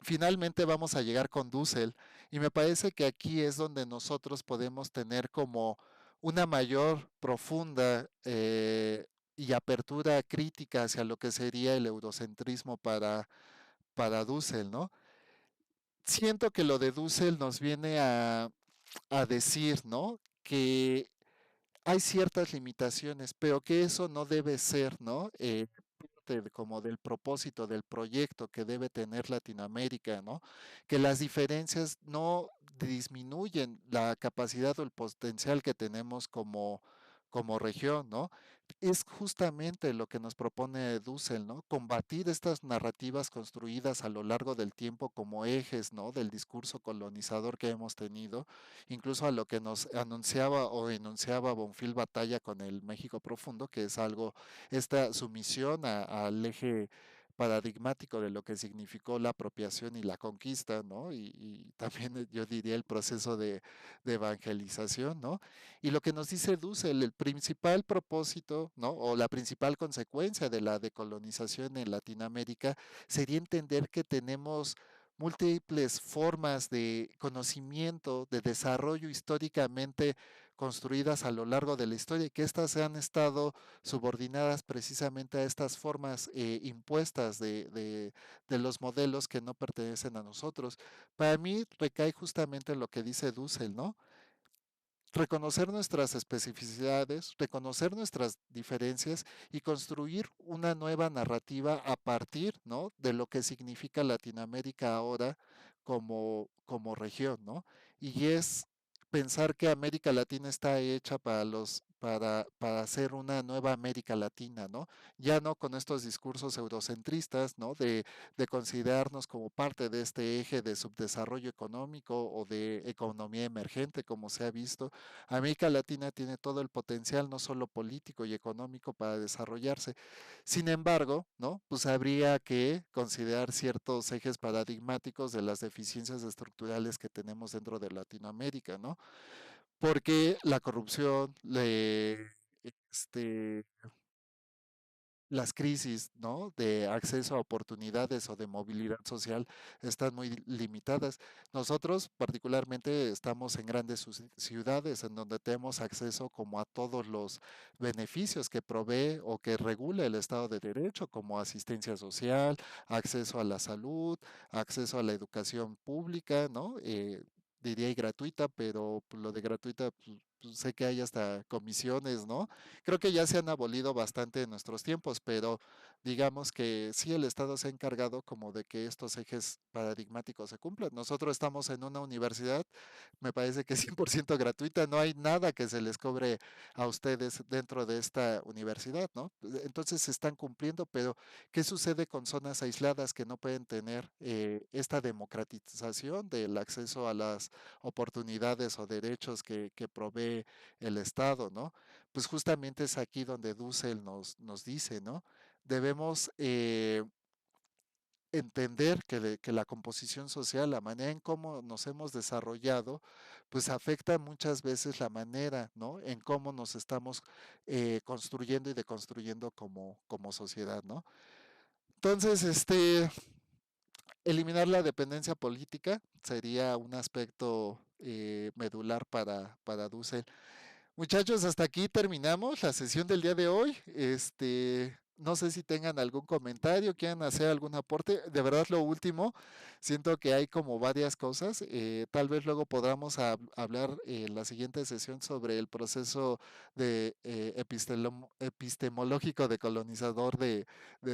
A: Finalmente vamos a llegar con Dussel y me parece que aquí es donde nosotros podemos tener como una mayor profunda y apertura crítica hacia lo que sería el eurocentrismo para Dussel, ¿no? Siento que lo de Dussel nos viene a decir, ¿no? Que hay ciertas limitaciones, pero que eso no debe ser, ¿no? Parte como del propósito del proyecto que debe tener Latinoamérica, ¿no? Que las diferencias no disminuyen la capacidad o el potencial que tenemos como región, ¿no? Es justamente lo que nos propone Dussel, ¿no? Combatir estas narrativas construidas a lo largo del tiempo como ejes, ¿no? Del discurso colonizador que hemos tenido, incluso a lo que nos anunciaba o enunciaba Bonfil Batalla con el México Profundo, que es algo, esta sumisión al eje paradigmático de lo que significó la apropiación y la conquista, ¿no? Y también yo diría el proceso de evangelización, ¿no? Y lo que nos dice Dussel, el principal propósito, ¿no? O la principal consecuencia de la decolonización en Latinoamérica sería entender que tenemos múltiples formas de conocimiento, de desarrollo históricamente construidas a lo largo de la historia y que éstas se han estado subordinadas precisamente a estas formas impuestas de los modelos que no pertenecen a nosotros. Para mí recae justamente en lo que dice Dussel, ¿no? Reconocer nuestras especificidades, reconocer nuestras diferencias y construir una nueva narrativa a partir, ¿no? De lo que significa Latinoamérica ahora como región, ¿no? Y es pensar que América Latina está hecha para hacer una nueva América Latina, ¿no? Ya no con estos discursos eurocentristas, ¿no? De considerarnos como parte de este eje de subdesarrollo económico o de economía emergente, como se ha visto. América Latina tiene todo el potencial, no solo político y económico, para desarrollarse. Sin embargo, ¿no? Pues habría que considerar ciertos ejes paradigmáticos de las deficiencias estructurales que tenemos dentro de Latinoamérica, ¿no? Porque la corrupción, este, las crisis, ¿no? De acceso a oportunidades o de movilidad social están muy limitadas. Nosotros particularmente estamos en grandes ciudades en donde tenemos acceso como a todos los beneficios que provee o que regula el Estado de Derecho, como asistencia social, acceso a la salud, acceso a la educación pública, ¿no? Diría y gratuita, pero pues, lo de gratuita, pues, sé que hay hasta comisiones, ¿no? Creo que ya se han abolido bastante en nuestros tiempos, pero digamos que sí el Estado se ha encargado como de que estos ejes paradigmáticos se cumplan. Nosotros estamos en una universidad, me parece que es 100% gratuita, no hay nada que se les cobre a ustedes dentro de esta universidad, ¿no? Entonces se están cumpliendo, pero ¿qué sucede con zonas aisladas que no pueden tener esta democratización del acceso a las oportunidades o derechos que provee el Estado, ¿no? Pues justamente es aquí donde Dussel nos dice, ¿no? Debemos entender que la composición social, la manera en cómo nos hemos desarrollado, pues afecta muchas veces la manera, ¿no? En cómo nos estamos construyendo y deconstruyendo como sociedad, ¿no? Entonces, eliminar la dependencia política sería un aspecto medular para Dussel. Muchachos, hasta aquí terminamos la sesión del día de hoy. No sé si tengan algún comentario, quieran hacer algún aporte. De verdad, lo último, siento que hay como varias cosas. Tal vez luego podamos hablar en la siguiente sesión sobre el proceso de epistemológico decolonizador de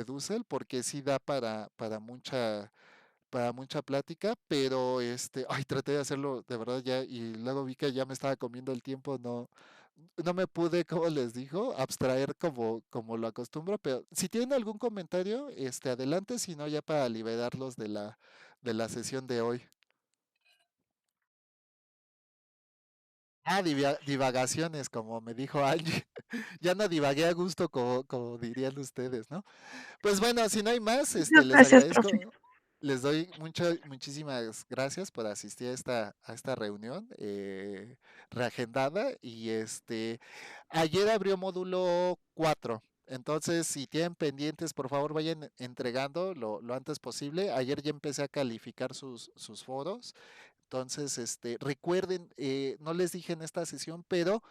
A: Dussel, porque sí da para mucha plática, pero ay, traté de hacerlo de verdad ya y luego vi que ya me estaba comiendo el tiempo, no me pude, como les digo, abstraer como lo acostumbro, pero si tienen algún comentario, adelante, si no, ya para liberarlos de la sesión de hoy. Ah, divagaciones, como me dijo Angie. Ya no divagué a gusto, como dirían ustedes, ¿no? Pues bueno, si no hay más,
B: Muchas
A: les
B: gracias, profe.
A: agradezco, les doy muchísimas gracias por asistir a esta reunión reagendada y ayer abrió módulo 4. Entonces, si tienen pendientes, por favor vayan entregando lo antes posible. Ayer ya empecé a calificar sus foros. Entonces, recuerden, no les dije en esta sesión, pero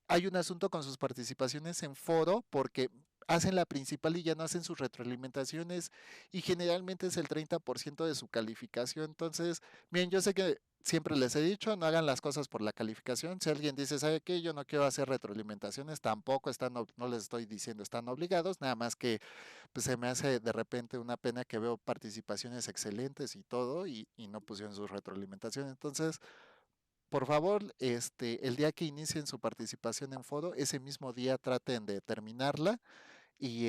A: hay un asunto con sus participaciones en foro porque hacen la principal y ya no hacen sus retroalimentaciones y generalmente es el 30% de su calificación. Entonces, bien, yo sé que siempre les he dicho, no hagan las cosas por la calificación. Si alguien dice, ¿sabe qué? Yo no quiero hacer retroalimentaciones, tampoco no les estoy diciendo están obligados, nada más que pues se me hace de repente una pena que veo participaciones excelentes y todo y no pusieron su retroalimentación. Entonces, por favor, el día que inicien su participación en foro, ese mismo día traten de terminarla y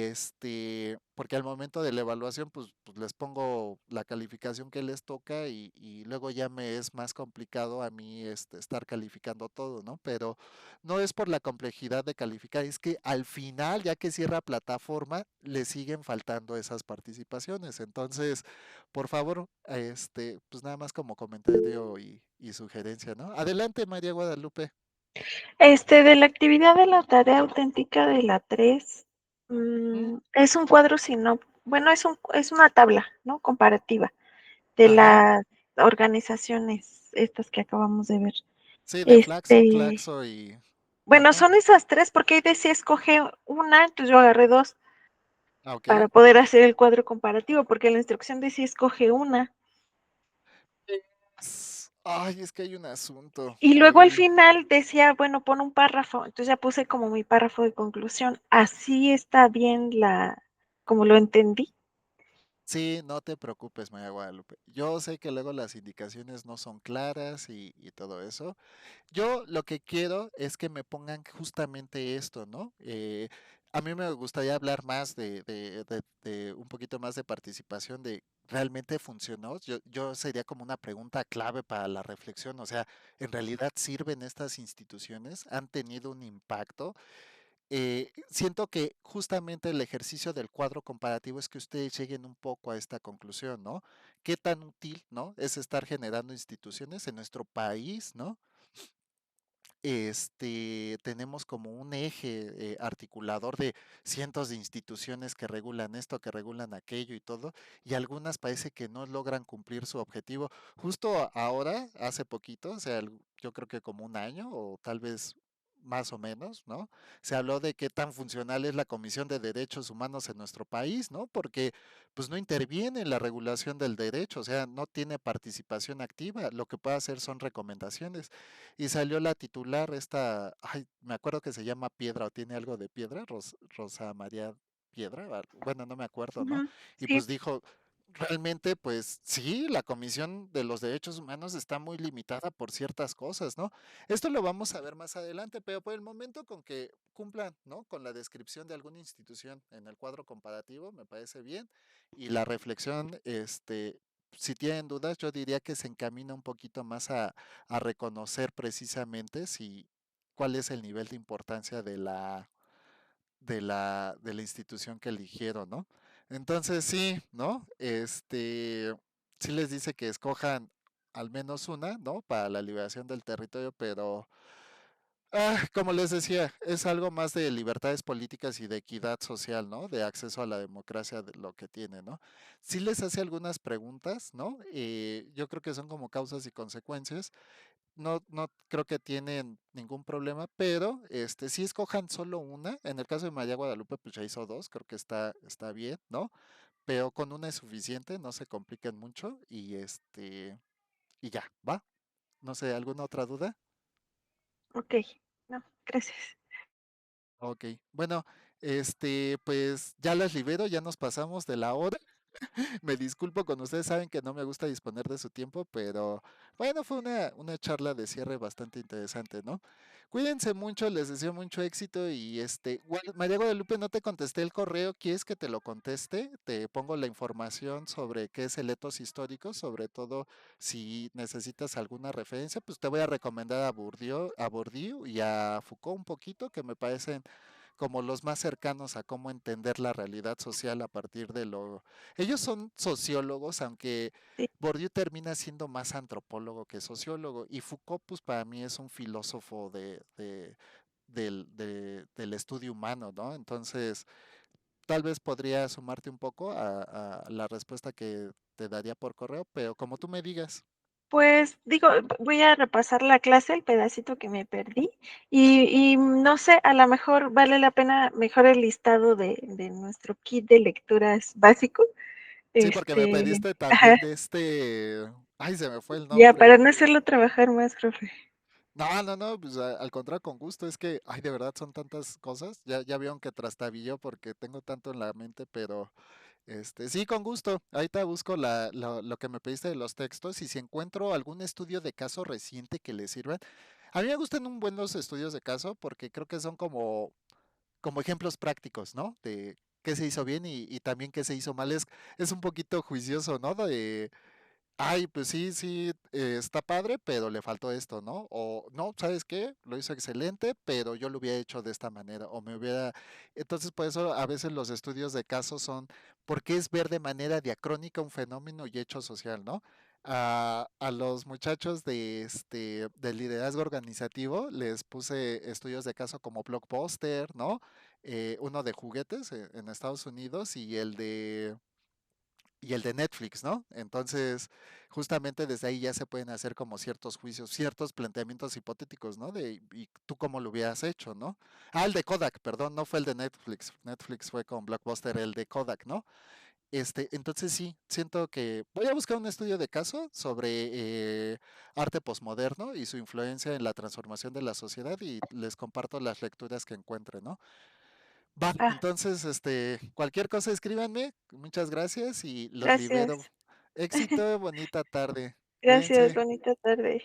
A: porque al momento de la evaluación, pues les pongo la calificación que les toca y luego ya me es más complicado a mí estar calificando todo, ¿no? Pero no es por la complejidad de calificar, es que al final, ya que cierra plataforma, le siguen faltando esas participaciones. Entonces, por favor, pues nada más como comentario y sugerencia, ¿no? Adelante, María Guadalupe.
B: De la actividad de la tarea auténtica de la 3,
A: ¿Mm?
B: es un cuadro sino bueno, es una tabla, ¿no? Comparativa de
A: Ajá.
B: las organizaciones estas que acabamos de ver.
A: Sí, de Flaxo,
B: Este,
A: Claxo y...
B: bueno,
A: Ajá.
B: son esas 3 porque ahí decía escoge una, entonces yo agarré 2
A: Ah, ok.
B: para poder hacer el cuadro comparativo, porque la instrucción decía escoge una.
A: Ay, es que hay un asunto
B: Y luego al
A: ahí.
B: final decía, bueno, pon un párrafo, entonces ya puse como mi párrafo de conclusión. Así está bien como lo entendí.
A: Sí, no te preocupes, María Guadalupe. Yo sé que luego las indicaciones no son claras y todo eso. Yo lo que quiero es que me pongan justamente esto, ¿no? A mí me gustaría hablar más de un poquito más de participación, de realmente funcionó. Yo sería como una pregunta clave para la reflexión, o sea, ¿en realidad sirven estas instituciones? ¿Han tenido un impacto? Siento que justamente el ejercicio del cuadro comparativo es que ustedes lleguen un poco a esta conclusión, ¿no? ¿Qué tan útil, ¿no? Es estar generando instituciones en nuestro país, ¿no? Tenemos como un eje articulador de cientos de instituciones que regulan esto, que regulan aquello y todo, y algunas parece que no logran cumplir su objetivo. Justo ahora, hace poquito, o sea, yo creo que como un año o tal vez más o menos, ¿no? Se habló de qué tan funcional es la Comisión de Derechos Humanos en nuestro país, ¿no? Porque pues no interviene en la regulación del derecho, o sea, no tiene participación activa, lo que puede hacer son recomendaciones. Y salió la titular, ay, me acuerdo que se llama Piedra o tiene algo de Piedra, Rosa María Piedra, bueno, no me acuerdo, ¿no?
B: Ujú,
A: Y
B: sí,
A: pues dijo, realmente, pues sí, la Comisión de los Derechos Humanos está muy limitada por ciertas cosas, ¿no? Esto lo vamos a ver más adelante, pero por el momento con que cumplan, ¿no? Con la descripción de alguna institución en el cuadro comparativo, me parece bien. Y la reflexión, si tienen dudas, yo diría que se encamina un poquito más a reconocer precisamente si cuál es el nivel de importancia de la institución que eligieron, ¿no? Entonces sí, ¿no? Sí les dice que escojan al menos una, ¿no? Para la liberación del territorio, pero como les decía, es algo más de libertades políticas y de equidad social, ¿no? De acceso a la democracia de lo que tiene, ¿no? Sí les hace algunas preguntas, ¿no? Yo creo que son como causas y consecuencias. No creo que tienen ningún problema, pero sí escojan solo una. En el caso de María Guadalupe, pues ya hizo dos, creo que está bien, ¿no? Pero con una es suficiente, no se compliquen mucho y ya, ¿va? No sé, ¿alguna otra duda?
B: ok. No, gracias.
A: Ok, bueno, pues ya las libero, ya nos pasamos de la hora. Me disculpo con ustedes, saben que no me gusta disponer de su tiempo, pero bueno, fue una charla de cierre bastante interesante, ¿no? Cuídense mucho, les deseo mucho éxito y María Guadalupe, no te contesté el correo, ¿quieres que te lo conteste? Te pongo la información sobre qué es el etos histórico, sobre todo si necesitas alguna referencia, pues te voy a recomendar a Bourdieu y a Foucault un poquito, que me parecen como los más cercanos a cómo entender la realidad social a partir de lo... Ellos son sociólogos, aunque
B: Sí,
A: Bourdieu termina siendo más antropólogo que sociólogo, y Foucault, pues para mí es un filósofo del estudio humano, ¿no? Entonces, tal vez podría sumarte un poco a la respuesta que te daría por correo, pero como tú me digas.
B: pues digo, voy a repasar la clase, el pedacito que me perdí, y no sé, a lo mejor vale la pena mejor el listado de nuestro kit de lecturas básico.
A: Sí, porque me
B: Este,
A: pediste
B: ajá,
A: también Ay, se me fue el
B: ya para
A: nombre.
B: no hacerlo trabajar más, profe.
A: No, no, no, pues al contrario, con gusto. Es que, ay, de verdad son tantas cosas. Ya vieron que trastabilló porque tengo tanto en la mente, pero sí, con gusto. Ahorita busco lo que me pediste de los textos y si encuentro algún estudio de caso reciente que le sirvan. A mí me gustan un buen los estudios de caso porque creo que son como como ejemplos prácticos, ¿no? De qué se hizo bien y también qué se hizo mal. Es un poquito juicioso, ¿no? De, ay, pues sí, sí, está padre, pero le faltó esto, ¿no? O no, ¿sabes qué? Lo hizo excelente, pero yo lo hubiera hecho de esta manera, o me hubiera... Entonces, por eso a veces los estudios de casos son, porque es ver de manera diacrónica un fenómeno y hecho social, ¿no? A los muchachos de del liderazgo organizativo les puse estudios de caso como Blockbuster, ¿no? Uno de juguetes en Estados Unidos y el de Netflix, ¿no? Entonces, justamente desde ahí ya se pueden hacer como ciertos juicios, ciertos planteamientos hipotéticos, ¿no? De, ¿y tú cómo lo hubieras hecho, ¿no? Ah, el de Kodak, perdón, no fue el de Netflix. Netflix fue con Blockbuster, el de Kodak, ¿no? Entonces sí, siento que voy a buscar un estudio de caso sobre arte posmoderno y su influencia en la transformación de la sociedad y les comparto las lecturas que encuentre, ¿no? Va,
B: Ah,
A: entonces, cualquier cosa escríbanme. Muchas gracias y los libero.
B: gracias.
A: Éxito, bonita tarde.
B: Gracias,
A: Cuídense.
B: bonita tarde.